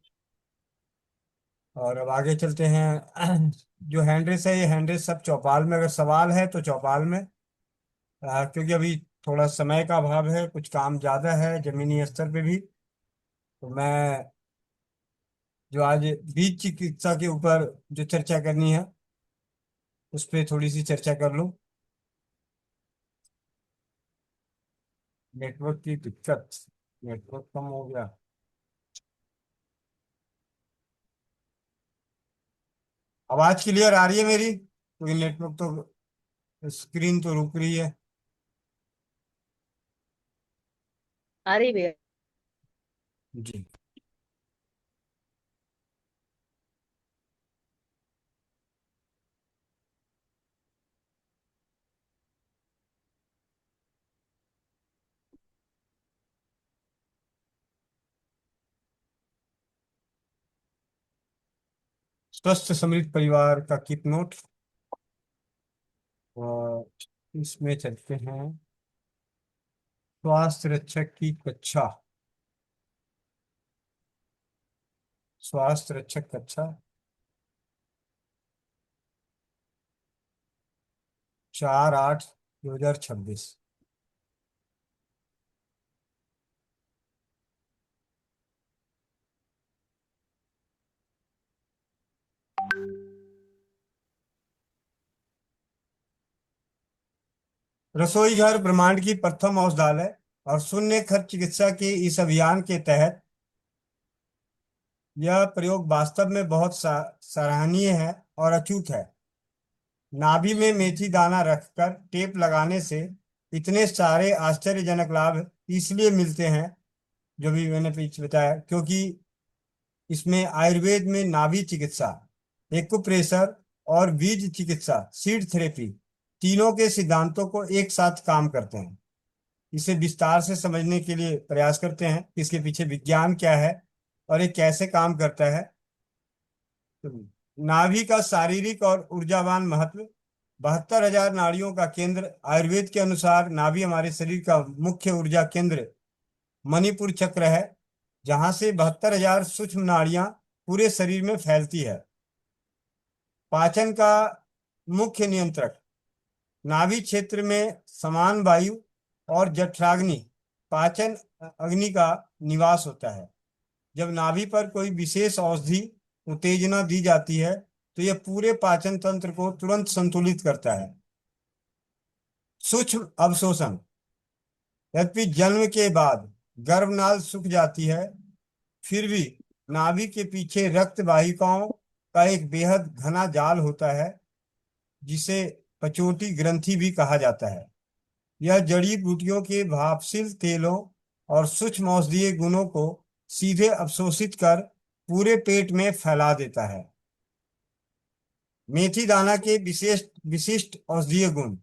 और अब आगे चलते हैं। जो हैंड्रेस है, ये हैंड्रेस सब चौपाल में, अगर सवाल है तो चौपाल में, क्योंकि अभी थोड़ा समय का अभाव है, कुछ काम ज़्यादा है जमीनी स्तर पे भी। तो मैं जो आज बीज चिकित्सा के ऊपर जो चर्चा करनी है उस पर थोड़ी सी चर्चा कर लूँ। नेटवर्क की दिक्कत, नेटवर्क कम हो गया। आवाज क्लियर आ रही है मेरी? कोई नेटवर्क तो, स्क्रीन तो रुक रही है। आ रही भैया। जी, स्वस्थ समृद्ध परिवार का कीप नोट। और इसमें चलते हैं स्वास्थ्य रक्षक की कक्षा, स्वास्थ्य रक्षक कक्षा 4/8/2026। रसोई घर ब्रह्मांड की प्रथम औषधालय और शून्य खर्च चिकित्सा के इस अभियान के तहत यह प्रयोग वास्तव में बहुत सराहनीय है और अचूक है। नाभि में मेथी दाना रखकर टेप लगाने से इतने सारे आश्चर्यजनक लाभ इसलिए मिलते हैं, जो भी मैंने पीछे बताया, क्योंकि इसमें आयुर्वेद में नाभि चिकित्सा, एक्यूप्रेशर और बीज चिकित्सा, सीड थेरेपी, तीनों के सिद्धांतों को एक साथ काम करते हैं। इसे विस्तार से समझने के लिए प्रयास करते हैं कि इसके पीछे विज्ञान क्या है और ये कैसे काम करता है। नाभि का शारीरिक और ऊर्जावान महत्व। 72,000 नाड़ियों का केंद्र। आयुर्वेद के अनुसार नाभि हमारे शरीर का मुख्य ऊर्जा केंद्र मणिपुर चक्र है, जहां से 72,000 सूक्ष्म नाड़ियां पूरे शरीर में फैलती है। पाचन का मुख्य नियंत्रक। नाभि क्षेत्र में समान वायु और जठराग्नि पाचन अग्नि का निवास होता है। जब नाभि पर कोई विशेष औषधि उत्तेजना दी जाती है तो यह पूरे पाचन तंत्र को तुरंत संतुलित करता है। सूक्ष्म अवशोषण। यद्यपि जन्म के बाद गर्भनाल सूख जाती है, फिर भी नाभि के पीछे रक्त वाहिकाओं का एक बेहद घना जाल होता है, जिसे पचोटी ग्रंथि भी कहा जाता है। यह जड़ी बूटियों के भापशील तेलों और सूक्ष्म औषधीय गुणों को सीधे अवशोषित कर पूरे पेट में फैला देता है। मेथी दाना के विशिष्ट औषधीय गुण।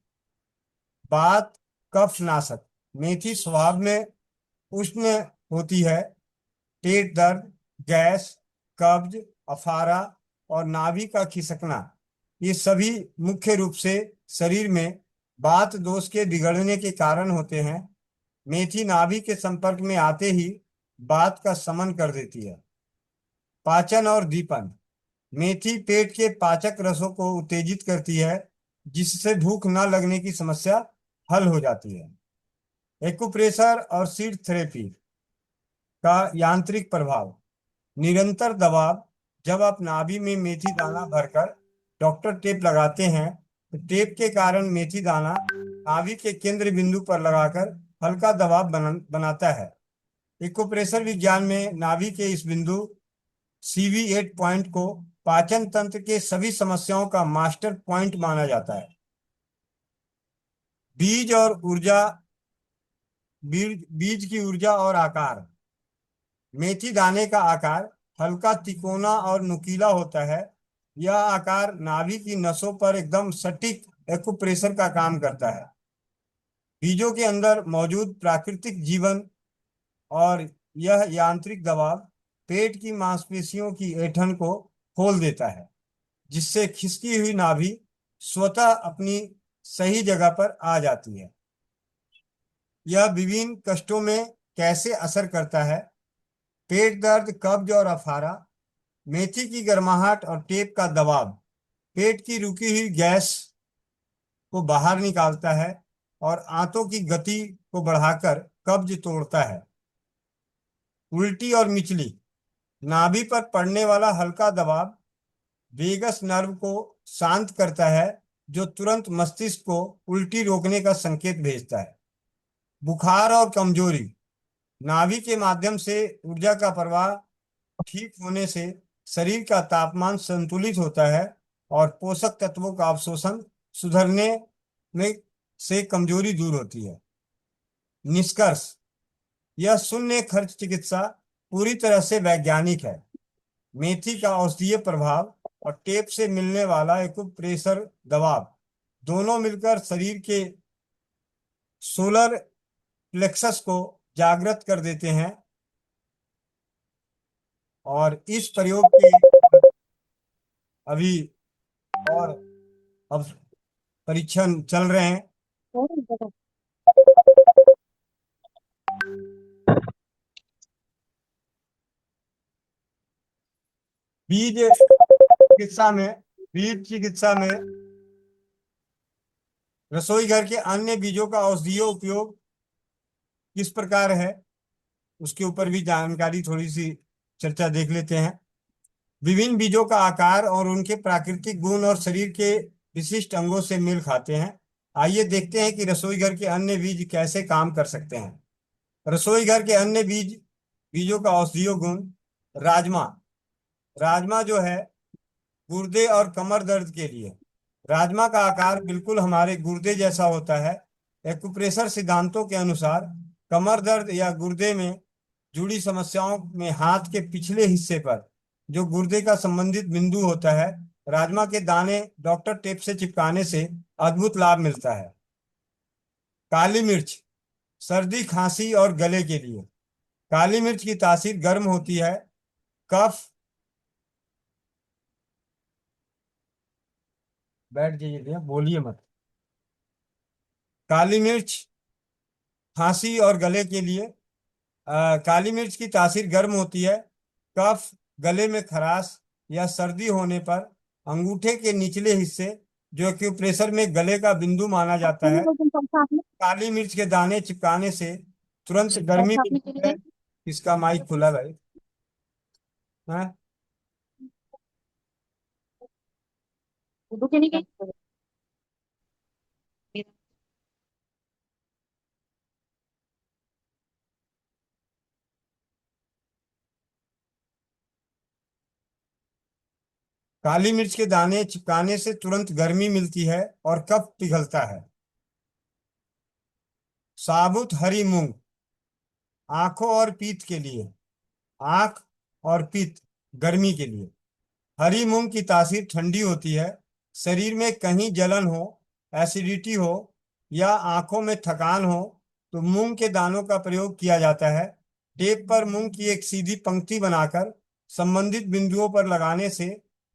वात कफ नाशक। मेथी स्वभाव में उष्ण होती है। पेट दर्द, गैस, कब्ज, अफारा और नाभि का खिसकना, ये सभी मुख्य रूप से शरीर में वात दोष के बिगड़ने के कारण होते हैं। मेथी नाभि के संपर्क में आते ही वात का शमन कर देती है। पाचन और दीपन। मेथी पेट के पाचक रसों को उत्तेजित करती है, जिससे भूख न लगने की समस्या हल हो जाती है। एक्यूप्रेशर और सीड थेरेपी का यांत्रिक प्रभाव। निरंतर दबाव। जब आप नाभि में मेथी दाना भरकर डॉक्टर टेप लगाते हैं तो टेप के कारण मेथी दाना नाभि के केंद्र बिंदु पर लगाकर हल्का दबाव बनाता है। एक्यूप्रेशर विज्ञान में नाभि के इस बिंदु CV8 पॉइंट को पाचन तंत्र के सभी समस्याओं का मास्टर पॉइंट माना जाता है। बीज और ऊर्जा। बीज की ऊर्जा और आकार। मेथी दाने का आकार हल्का तिकोना और नुकीला होता है। यह आकार नाभि की नसों पर एकदम सटीक एक्यूप्रेशर का काम करता है। बीजों के अंदर मौजूद प्राकृतिक जीवन और यह यांत्रिक दबाव पेट की मांसपेशियों की ऐंठन को खोल देता है, जिससे खिसकी हुई नाभि स्वतः अपनी सही जगह पर आ जाती है। यह विभिन्न कष्टों में कैसे असर करता है। पेट दर्द, कब्ज और अफारा। मेथी की गर्माहट और टेप का दबाव पेट की रुकी हुई गैस को बाहर निकालता है और आंतों की गति को बढ़ाकर कब्ज तोड़ता है। उल्टी और मिचली। नाभि पर पड़ने वाला हल्का दबाव वेगस नर्व को शांत करता है, जो तुरंत मस्तिष्क को उल्टी रोकने का संकेत भेजता है। बुखार और कमजोरी। नाभि के माध्यम से ऊर्जा का प्रवाह ठीक होने से शरीर का तापमान संतुलित होता है और पोषक तत्वों का अवशोषण सुधरने में से कमजोरी दूर होती है। निष्कर्ष। यह शून्य खर्च चिकित्सा पूरी तरह से वैज्ञानिक है। मेथी का औषधीय प्रभाव और टेप से मिलने वाला एक्यूप्रेशर दबाव दोनों मिलकर शरीर के सोलर प्लेक्सस को जागृत कर देते हैं और इस प्रयोग के अभी और अब परीक्षण चल रहे हैं। बीज चिकित्सा में रसोई घर के अन्य बीजों का औषधीय उपयोग किस प्रकार है, उसके ऊपर भी जानकारी थोड़ी सी चर्चा देख लेते हैं। विभिन्न बीजों का आकार और उनके प्राकृतिक गुण और शरीर के विशिष्ट अंगों से मेल खाते हैं। आइए देखते हैं कि रसोई घर के अन्य बीज कैसे काम कर सकते हैं। रसोई घर के अन्य बीजों का औषधीय गुण। राजमा जो है गुर्दे और कमर दर्द के लिए। राजमा का आकार बिल्कुल हमारे गुर्दे जैसा होता है। एक्यूप्रेशर सिद्धांतों के अनुसार कमर दर्द या गुर्दे में जुड़ी समस्याओं में हाथ के पिछले हिस्से पर जो गुर्दे का संबंधित बिंदु होता है। राजमा के दाने डॉक्टर टेप से चिपकाने से अद्भुत लाभ मिलता है। काली मिर्च सर्दी, खांसी और गले के लिए। काली मिर्च की तासीर गर्म होती है। कफ, बैठ जाइए भैया, बोलिए मत। काली मिर्च खांसी और गले के लिए। काली मिर्च की तासीर गर्म होती है। कफ, गले में खराश या सर्दी होने पर अंगूठे के निचले हिस्से, जो एक्यूप्रेशर में गले का बिंदु माना जाता है, काली मिर्च के दाने चिपकाने से तुरंत गर्मी मिलती है। इसका माइक खुला भाई। हाँ? काली मिर्च के दाने चिपकाने से तुरंत गर्मी मिलती है और कफ पिघलता है। साबुत हरी मूंग आंखों और पीत के लिए। आंख और पीत, गर्मी के लिए हरी मूंग की तासीर ठंडी होती है। शरीर में कहीं जलन हो, एसिडिटी हो या आंखों में थकान हो तो मूंग के दानों का प्रयोग किया जाता है। टेप पर मूंग की एक सीधी पंक्ति बनाकर संबंधित बिंदुओं पर लगाने से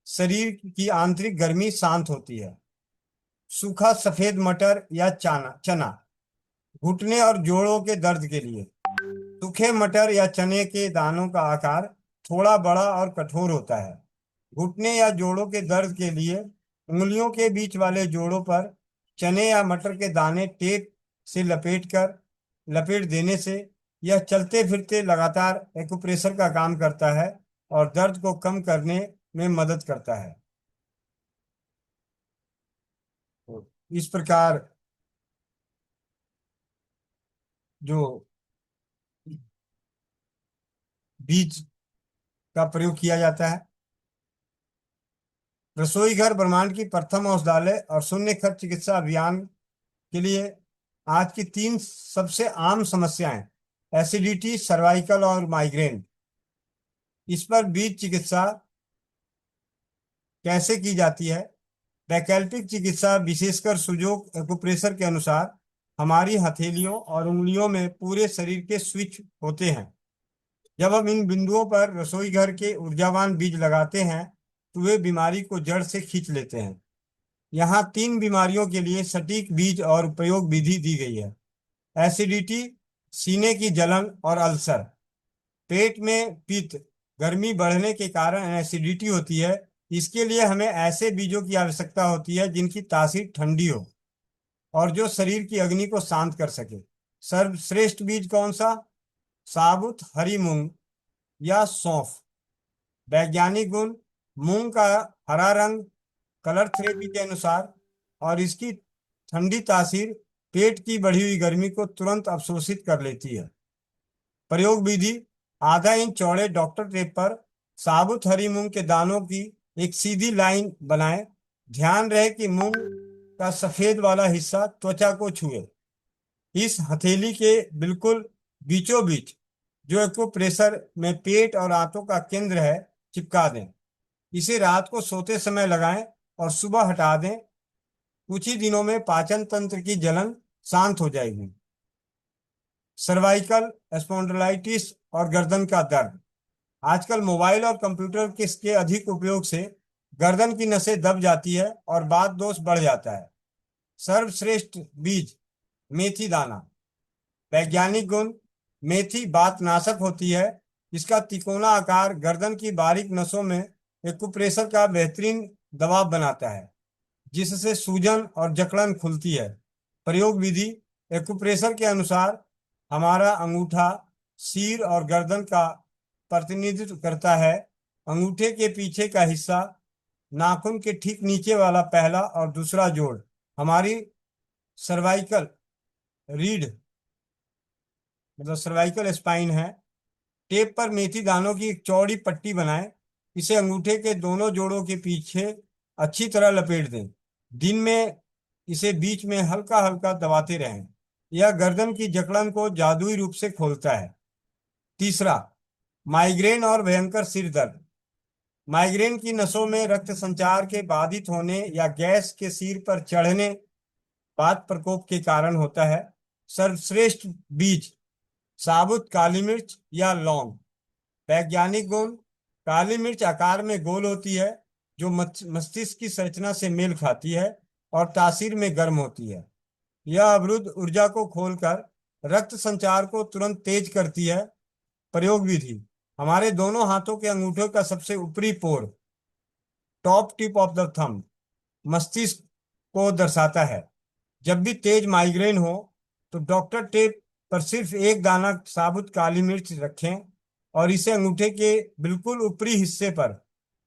शरीर की आंतरिक गर्मी शांत होती है। सूखा सफेद मटर या चना घुटने और जोड़ों के दर्द के लिए। सूखे मटर या चने के दानों का आकार थोड़ा बड़ा और कठोर होता है। घुटने या जोड़ों के दर्द के लिए उंगलियों के बीच वाले जोड़ों पर चने या मटर के दाने टेप से लपेट देने से यह चलते फिरते लगातार एक्यूप्रेशर का काम करता है और दर्द को कम करने में मदद करता है। तो इस प्रकार जो बीज का प्रयोग किया जाता है। रसोई घर ब्रह्मांड की प्रथम औषधालय और शून्य खर्च चिकित्सा अभियान के लिए आज की 3 सबसे आम समस्याएं एसिडिटी, सर्वाइकल और माइग्रेन। इस पर बीज चिकित्सा कैसे की जाती है? वैकल्पिक चिकित्सा विशेषकर सुजोग एक्यूप्रेशर के अनुसार हमारी हथेलियों और उंगलियों में पूरे शरीर के स्विच होते हैं। जब हम इन बिंदुओं पर रसोई घर के ऊर्जावान बीज लगाते हैं तो वे बीमारी को जड़ से खींच लेते हैं। यहाँ 3 बीमारियों के लिए सटीक बीज और प्रयोग विधि दी गई है। एसिडिटी, सीने की जलन और अल्सर। पेट में पित्त, गर्मी बढ़ने के कारण एसिडिटी होती है। इसके लिए हमें ऐसे बीजों की आवश्यकता होती है जिनकी तासीर ठंडी हो और जो शरीर की अग्नि को शांत कर सके। सर्वश्रेष्ठ बीज कौन सा? साबुत हरी मूंग या सौंफ। वैज्ञानिक गुण: मूंग का हरा रंग कलर थेरेपी के अनुसार और इसकी ठंडी तासीर पेट की बढ़ी हुई गर्मी को तुरंत अवशोषित कर लेती है। प्रयोग विधि: आधा इंच चौड़े डॉक्टर टेप पर साबुत हरी मूंग के दानों की एक सीधी लाइन बनाएं। ध्यान रहे कि मूंग का सफेद वाला हिस्सा त्वचा को छुए। इस हथेली के बिल्कुल बीचों बीच, जो एक्यूप्रेशर में पेट और आंतों का केंद्र है, चिपका दें। इसे रात को सोते समय लगाएं और सुबह हटा दें। कुछ ही दिनों में पाचन तंत्र की जलन शांत हो जाएगी। सर्वाइकल, स्पॉन्डिलाइटिस और गर्दन का दर्द। आजकल मोबाइल और कंप्यूटर के अधिक उपयोग से गर्दन की नसें दब जाती है और वात दोष बढ़ जाता है। सर्वश्रेष्ठ बीज: मेथी दाना। वैज्ञानिक गुण: मेथी वात नाशक होती है। इसका तिकोना आकार गर्दन की बारीक नसों में एक्यूप्रेशर का बेहतरीन दबाव बनाता है, जिससे सूजन और जकड़न खुलती है। प्रयोग विधि: एक्यूप्रेशर के अनुसार हमारा अंगूठा सिर और गर्दन का प्रतिनिधित्व करता है। अंगूठे के पीछे का हिस्सा, नाखून के ठीक नीचे वाला पहला और दूसरा जोड़ हमारी सर्वाइकल रीढ़ मतलब सर्वाइकल स्पाइन है। टेप पर मेथी दानों की एक चौड़ी पट्टी बनाएं। इसे अंगूठे के दोनों जोड़ों के पीछे अच्छी तरह लपेट दें। दिन में इसे बीच में हल्का हल्का दबाते रहें। यह गर्दन की जकड़न को जादुई रूप से खोलता है। तीसरा, माइग्रेन और भयंकर सिर दर्द। माइग्रेन की नसों में रक्त संचार के बाधित होने या गैस के सिर पर चढ़ने वात प्रकोप के कारण होता है। सर्वश्रेष्ठ बीज साबुत काली मिर्च या लौंग। वैज्ञानिक गुण: काली मिर्च आकार में गोल होती है, जो मस्तिष्क की संरचना से मेल खाती है और तासीर में गर्म होती है। यह अवरुद्ध ऊर्जा को खोलकर रक्त संचार को तुरंत तेज करती है। प्रयोग विधि: हमारे दोनों हाथों के अंगूठों का सबसे ऊपरी पोर, top tip of the thumb, मस्तिष्क को दर्शाता है। जब भी तेज माइग्रेन हो तो डॉक्टर टेप पर सिर्फ एक दाना साबुत काली मिर्च रखें और इसे अंगूठे के बिल्कुल ऊपरी हिस्से पर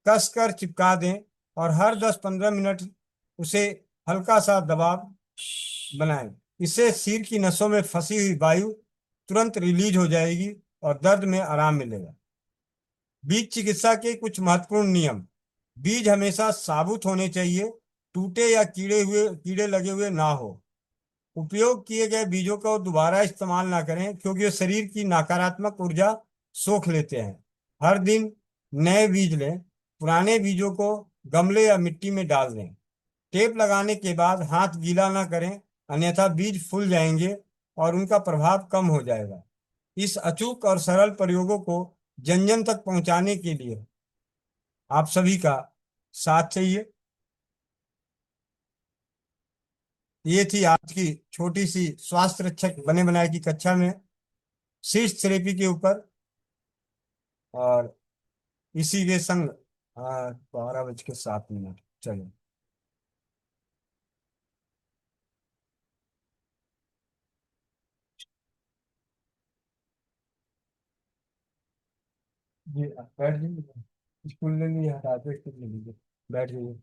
कसकर चिपका दें और हर 10-15 मिनट उसे हल्का सा दबाव बनाएं। इससे सिर की नसों में फंसी हुई वायु तुरंत रिलीज हो जाएगी और दर्द में आराम मिलेगा। बीज चिकित्सा के कुछ महत्वपूर्ण नियम: बीज हमेशा साबुत होने चाहिए, टूटे या कीड़े लगे हुए ना हो। उपयोग किए गए बीजों को दोबारा इस्तेमाल ना करें, क्योंकि वे शरीर की नकारात्मक ऊर्जा सोख लेते हैं। हर दिन नए बीज लें। पुराने बीजों को गमले या मिट्टी में डाल दें। टेप लगाने के बाद हाथ गीला ना करें, अन्यथा बीज फूल जाएंगे और उनका प्रभाव कम हो जाएगा। इस अचूक और सरल प्रयोगों को जन जन तक पहुंचाने के लिए आप सभी का साथ चाहिए। ये थी आज की छोटी सी स्वास्थ्य रक्षक बने बनाए की कक्षा में शीर्ष थेरेपी के ऊपर, और इसी के संग 12:07। चलिए, जी आप बैठ जाइए। स्कूल में नहीं हटाते, स्कूल में लीजिए, बैठ जाइए।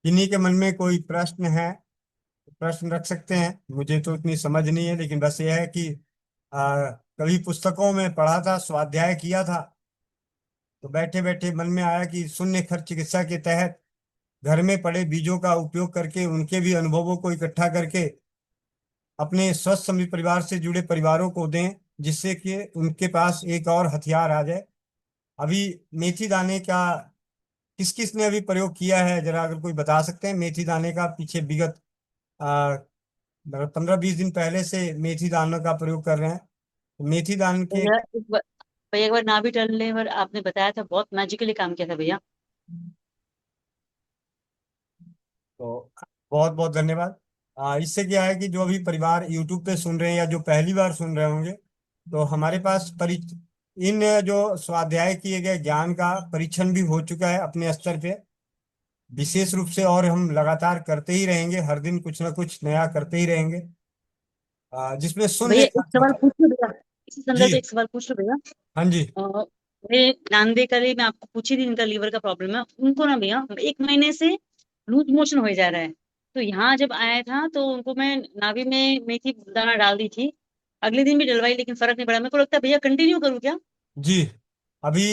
इन्हीं के मन में कोई प्रश्न है, प्रश्न रख सकते हैं। मुझे तो इतनी समझ नहीं है, लेकिन बस यह है कि कभी पुस्तकों में पढ़ा था, स्वाध्याय किया था, तो बैठे बैठे मन में आया कि शून्य खर्च चिकित्सा के तहत घर में पड़े बीजों का उपयोग करके उनके भी अनुभवों को इकट्ठा करके अपने स्वस्थ समिति परिवार से जुड़े परिवारों को दें, जिससे कि उनके पास एक और हथियार आ जाए। अभी मेथी दाने का किस किस ने अभी प्रयोग किया है, जरा अगर कोई बता सकते हैं। मेथी दाने का पीछे विगत 15-20 दिन पहले से मेथी दानों का प्रयोग कर रहे हैं। मेथी दान के भैया भैया एक बार ना भी टलने पर आपने बताया था, बहुत मैजिकली काम किया था भैया। तो बहुत बहुत धन्यवाद। इससे क्या है कि जो अभी परिवार यूट्यूब पे सुन रहे हैं या जो पहली बार सुन रहे होंगे, तो हमारे पास इन जो स्वाध्याय किए गए ज्ञान का परीक्षण भी हो चुका है अपने स्तर पे, विशेष रूप से, और हम लगातार करते ही रहेंगे। हर दिन कुछ ना कुछ नया करते ही रहेंगे, जिसमें शून्य भैया एक सवाल पूछ लो भैया, इसी संदर्भ जी में एक सवाल पूछ लो भैया। हाँ जी। मैं नांदे का मैं आपको पूछी थी, इनका लीवर का प्रॉब्लम है उनको ना भैया, 1 महीने से लूज मोशन हो जा रहा है। तो यहाँ जब आया था तो उनको मैं नाभि में मेथी दाना डाल दी थी, अगले दिन भी डलवाई, लेकिन फर्क नहीं पड़ा। मेरे को लगता है भैया कंटिन्यू करूँ क्या? जी अभी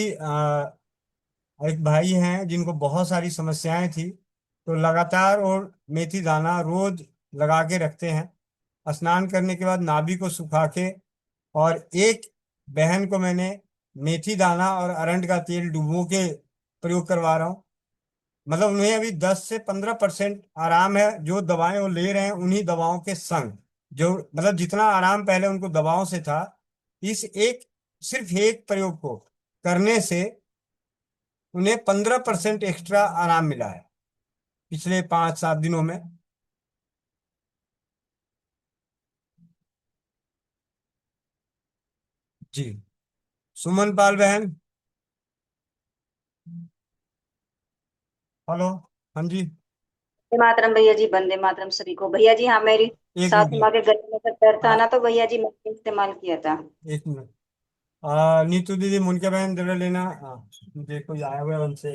एक भाई हैं जिनको बहुत सारी समस्याएं थी, तो लगातार और मेथी दाना रोज लगा के रखते हैं। स्नान करने के बाद नाभि को सुखा के, और एक बहन को मैंने मेथी दाना और अरंड का तेल डुबो के प्रयोग करवा रहा हूँ। मतलब उन्हें अभी 10 से 15% आराम है। जो दवाएं वो ले रहे हैं, उन्हीं दवाओं के संग, जो मतलब जितना आराम पहले उनको दवाओं से था, इस सिर्फ एक प्रयोग को करने से उन्हें 15% एक्स्ट्रा आराम मिला है पिछले 5-7 दिनों में। जी, सुमन पाल बहन, हेलो। हाँ जी, वंदे मातरम भैया जी, वंदे मातरम सभी को। भैया जी हाँ, मेरी एक सासू मिनट। माँ के गले में जब दर्द था हाँ, ना, तो भैया जी मैंने इस्तेमाल किया था। एक मिनट। नीतू दीदी, मुनके बहन जरा लेना। हाँ, मुझे कोई आया हुआ है उनसे,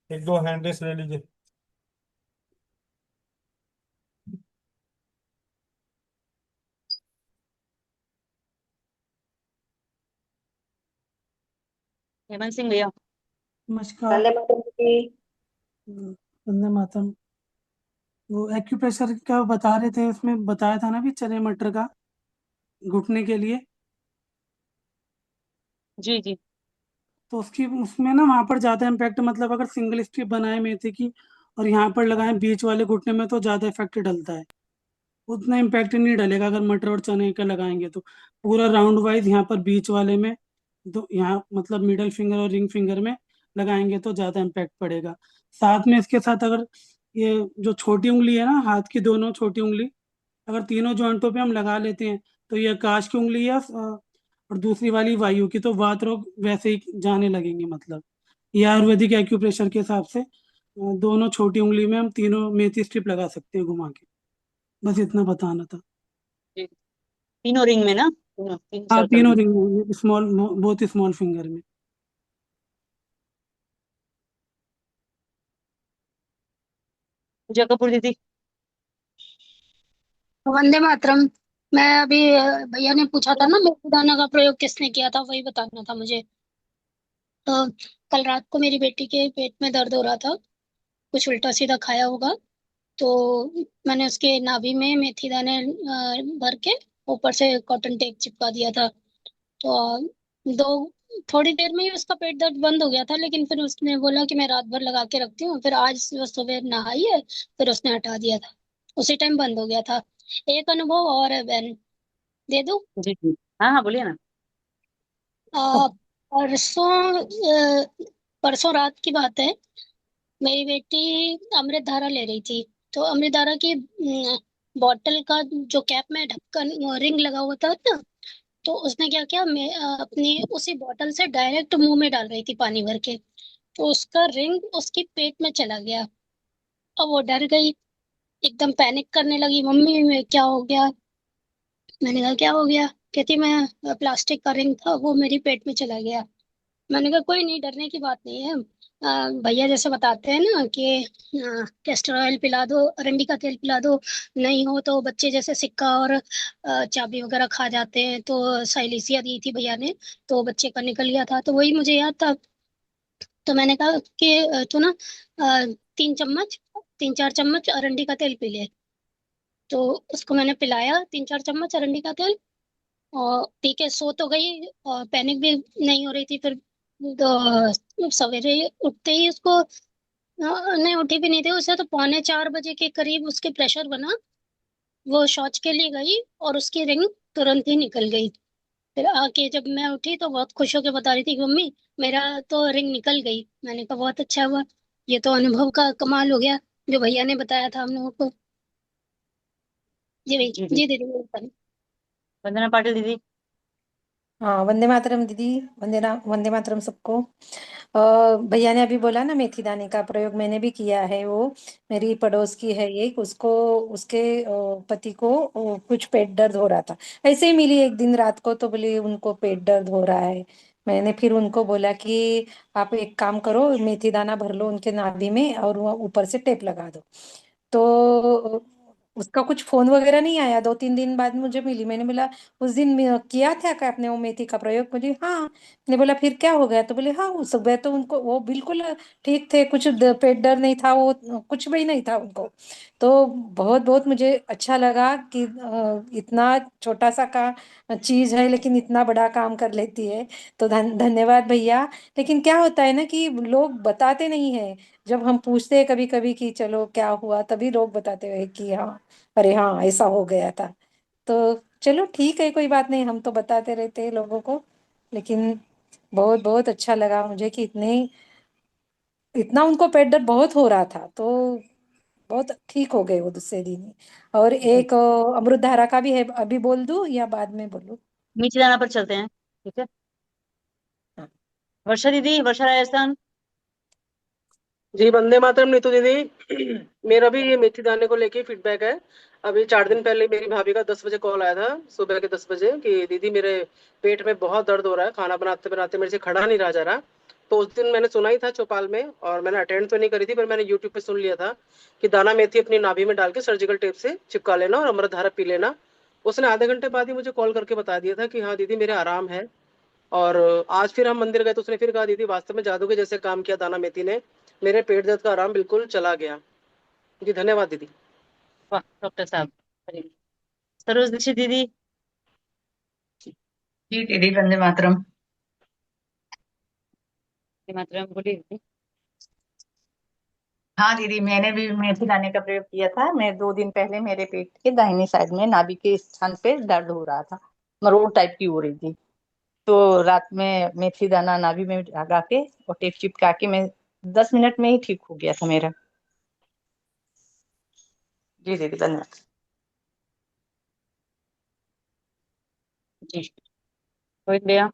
1-2 हैंड ले लीजिए। हेमंत सिंह भैया। नमस्कार। वंदे मातरम जी। वंदे मातरम। वो एक्यूप्रेशर का बता रहे थे, उसमें बताया था ना भी चने मटर का। घुटने के लिए। जी जी। तो उसकी उसमें ना वहां पर ज्यादा इम्पैक्ट, मतलब अगर सिंगल स्ट्रिप बनाए मेथी की और यहाँ पर लगाएं बीच वाले घुटने में तो ज्यादा इफेक्ट डलता है। उतना इम्पैक्ट नहीं डलेगा अगर मटर और चने का लगाएंगे तो। पूरा राउंड वाइज यहाँ पर बीच वाले में, दो यहाँ मतलब मिडल फिंगर और रिंग फिंगर में लगाएंगे तो ज्यादा इम्पैक्ट पड़ेगा। साथ में इसके साथ अगर ये जो छोटी उंगली है ना, हाथ की दोनों छोटी उंगली, अगर तीनों जॉइंटों पे हम लगा लेते हैं तो ये आकाश की उंगली है और दूसरी वाली वायु की, तो वात रोग वैसे ही जाने लगेंगे। मतलब ये आयुर्वेदिक एक्यूप्रेशर के हिसाब से दोनों छोटी उंगली में हम तीनों मेथी स्ट्रिप लगा सकते हैं घुमा के। बस इतना बताना था। जी, तीनों रिंग में ना, तीनों तीन हाँ, सर्कल तीनों में। रिंग स्मॉल, बहुत स्मॉल फिंगर में। पूजा कपूर दीदी। वंदे मातरम। मैं अभी भैया ने पूछा था ना मेथी दाना का प्रयोग किसने किया था, वही बताना था मुझे। तो कल रात को मेरी बेटी के पेट में दर्द हो रहा था, कुछ उल्टा सीधा खाया होगा। तो मैंने उसके नाभि में मेथी दाने भर के ऊपर से कॉटन टेप चिपका दिया था। तो दो थोड़ी देर में ही उसका पेट दर्द बंद हो गया था, लेकिन फिर उसने बोला कि मैं रात भर लगा के रखती हूँ। फिर आज वो सुबह नहाई है, फिर उसने हटा दिया था, उसी टाइम बंद हो गया था। एक अनुभव और है बहन, दे दूं? जी जी, हाँ हाँ बोलिए ना। आ, परसों रात की बात है। मेरी बेटी अमृत धारा ले रही थी। तो अमृत धारा की बॉटल का जो कैप में ढक्कन रिंग लगा हुआ था ना, तो उसने क्या किया, मैं अपनी उसी बॉटल से डायरेक्ट मुंह में डाल रही थी पानी भर के। तो उसका रिंग उसकी पेट में चला गया। अब वो डर गई, एकदम पैनिक करने लगी, मम्मी मैं क्या हो गया। मैंने कहा क्या हो गया? कहती मैं प्लास्टिक का रिंग था वो मेरी पेट में चला गया। मैंने कहा कोई नहीं, डरने की बात नहीं है। भैया जैसे बताते हैं ना कि कैस्टर ऑयल पिला दो, अरंडी का तेल पिला दो, नहीं हो तो बच्चे जैसे सिक्का और चाबी वगैरह खा जाते हैं, तो साइलेसिया दी थी भैया ने, तो बच्चे का निकल गया था, तो वही मुझे याद था। तो मैंने कहा कि तू ना 3 चम्मच, 3-4 चम्मच अरंडी का तेल पी ले। तो उसको मैंने पिलाया 3-4 चम्मच अरंडी का तेल, और पी के सो तो गई, और पैनिक भी नहीं हो रही थी। फिर तो सवेरे उठते ही उसको नहीं, उठी भी नहीं थी उसे, तो 3:45 बजे के करीब उसके प्रेशर बना। वो शौच के लिए गई और उसकी रिंग तुरंत ही निकल गई। फिर आके जब मैं उठी तो बहुत खुश होकर बता रही थी कि मम्मी मेरा तो रिंग निकल गई। मैंने कहा बहुत अच्छा हुआ, ये तो अनुभव का कमाल हो गया जो भैया ने बताया था हम लोगों को। जी भाई, जी जी। जी दीदी बताइए। वंदना पाटिल दीदी। हाँ, वंदे मातरम दीदी। वंदे मातरम सबको। भैया ने अभी बोला ना मेथी दाने का प्रयोग मैंने भी किया है। वो मेरी पड़ोस की है एक, उसको उसके पति को कुछ पेट दर्द हो रहा था। ऐसे ही मिली एक दिन रात को, तो बोली उनको पेट दर्द हो रहा है। मैंने फिर उनको बोला कि आप एक काम करो, मेथी दाना भर लो उनके नाभि में और वो ऊपर से टेप लगा दो। तो उसका कुछ फोन वगैरह नहीं आया। 2-3 दिन बाद मुझे मिली। मैंने बोला उस दिन किया था क्या आपने वो मेथी का प्रयोग? बोली हाँ। मैंने बोला फिर क्या हो गया? तो बोले हाँ, उस सुबह तो उनको वो बिल्कुल ठीक थे, कुछ पेट दर्द नहीं था, वो कुछ भी नहीं था उनको। तो बहुत बहुत मुझे अच्छा लगा कि इतना छोटा सा का चीज है लेकिन इतना बड़ा काम कर लेती है। तो धन्यवाद भैया। लेकिन क्या होता है ना कि लोग बताते नहीं है। जब हम पूछते हैं कभी कभी कि चलो क्या हुआ, तभी लोग बताते हुए कि हाँ, अरे हाँ ऐसा हो गया था। तो चलो ठीक है, कोई बात नहीं, हम तो बताते रहते हैं लोगों को। लेकिन बहुत बहुत अच्छा लगा मुझे कि इतना उनको पेट दर्द बहुत हो रहा था, तो बहुत ठीक हो गए वो दूसरे दिन ही। और जी। एक अमृत धारा का भी है, अभी बोल दूं या बाद में बोलूं? नीचे दाना पर चलते हैं, ठीक है। हाँ। वर्षा दीदी, वर्षा राजस्थान। जी वंदे मातरम नीतू दीदी। मेरा भी ये मेथी दाने को लेके फीडबैक है। अभी 4 दिन पहले मेरी भाभी का 10 बजे कॉल आया था, सुबह के 10 बजे, कि दीदी मेरे पेट में बहुत दर्द हो रहा है, खाना बनाते बनाते मेरे से खड़ा नहीं रहा जा रहा। तो उस दिन मैंने सुना ही था चौपाल में, और मैंने अटेंड तो नहीं करी थी, पर मैंने यूट्यूब पे सुन लिया था कि दाना मेथी अपनी नाभि में डाल के सर्जिकल टेप से चिपका लेना और अमृत धारा पी लेना। उसने आधे घंटे बाद ही मुझे कॉल करके बता दिया था कि हाँ दीदी मेरे आराम है। और आज फिर हम मंदिर गए तो उसने फिर कहा दीदी वास्तव में जादू के जैसे काम किया दाना मेथी ने, मेरे पेट दर्द का आराम बिल्कुल चला गया। जी धन्यवाद दीदी। वाह डॉक्टर साहब। सरोज दीक्षित दीदी। जी दीदी वंदे मातरम। वंदे मातरम बोलिए दीदी। हाँ दीदी मैंने भी मेथी दाने का प्रयोग किया था। मैं 2 दिन पहले मेरे पेट के दाहिने साइड में नाभि के स्थान पे दर्द हो रहा था, मरोड़ टाइप की हो रही थी। तो रात में मेथी दाना नाभि में लगा के और टेप चिपका के मैं 10 मिनट में ही ठीक हो गया था मेरा। जी दीदी धन्यवाद। जी रोहित भैया।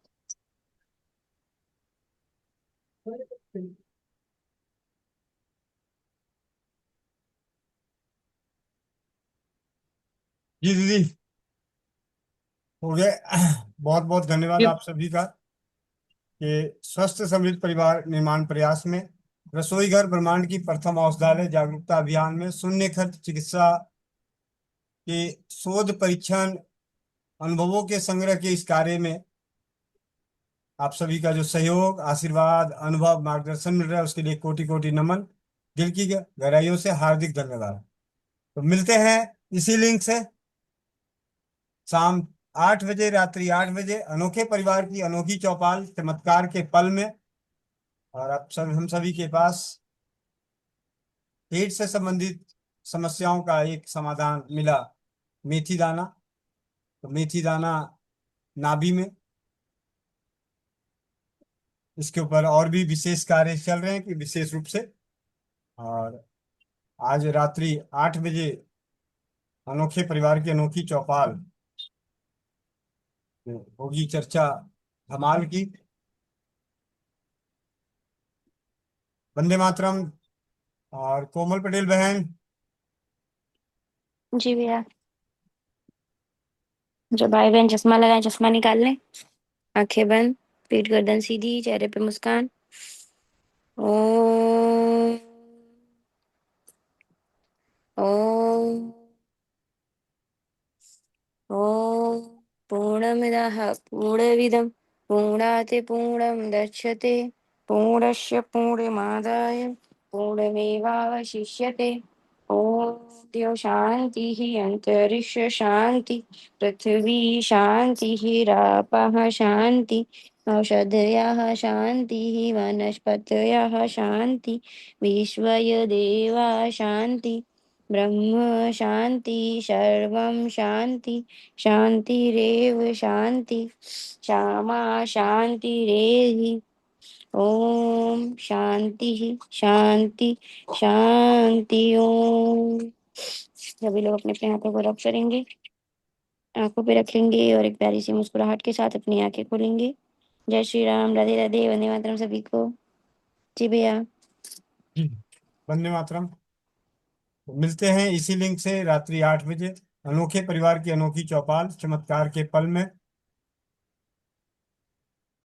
जी दीदी हो गए। बहुत बहुत धन्यवाद जी आप सभी का कि स्वस्थ समृद्ध परिवार निर्माण प्रयास में रसोई घर ब्रह्मांड की प्रथम औषधालय जागरूकता अभियान में शून्य खर्च चिकित्सा के शोध परीक्षण अनुभवों के संग्रह के इस कार्य में आप सभी का जो सहयोग आशीर्वाद अनुभव मार्गदर्शन मिल रहा है उसके लिए कोटि कोटि नमन, दिल की गहराइयों से हार्दिक धन्यवाद। तो मिलते हैं इसी लिंक से शाम 8 बजे, रात्रि 8 बजे अनोखे परिवार की अनोखी चौपाल चमत्कार के पल में। और अब सब हम सभी के पास पेट से संबंधित समस्याओं का एक समाधान मिला, मेथी दाना। तो मेथी दाना नाभि में, इसके ऊपर और भी विशेष कार्य चल रहे हैं कि विशेष रूप से। और आज रात्रि 8 बजे अनोखे परिवार की अनोखी चौपाल में होगी चर्चा धमाल की। वंदे मातरम। और कोमल पटेल बहन। जी भैया। जो भाई बहन चश्मा लगाए चश्मा निकाल लें, आंखें बंद, पीठ गर्दन सीधी, चेहरे पे मुस्कान। ओम ओम ओम पूर्णमिदः पूर्णमिदं पूर्णात् पूर्णमुदच्यते पूर्णस्य पूर्णमादाय पूर्णमेवावशिष्यते। ओम द्यो शांतिः अंतरिक्ष शांति पृथ्वी शांतिः रापः शांति औषधयः शांतिः वनस्पतयः शांति विश्वय देवा शांति ब्रह्म शांति सर्वं शांति शांतिरेव शांति क्षमा शांतिरेधि। ओम शांति शांति शांति। ओम। सभी लोग अपने अपने हाथों को रब करेंगे, आंखों पे रखेंगे और एक प्यारी सी मुस्कुराहट के साथ अपनी आंखें खोलेंगे। जय श्री राम, राधे राधे, वंदे मातरम सभी को। जी भैया। जी वंदे मातरम। तो मिलते हैं इसी लिंक से रात्रि 8 बजे अनोखे परिवार की अनोखी चौपाल चमत्कार के पल में।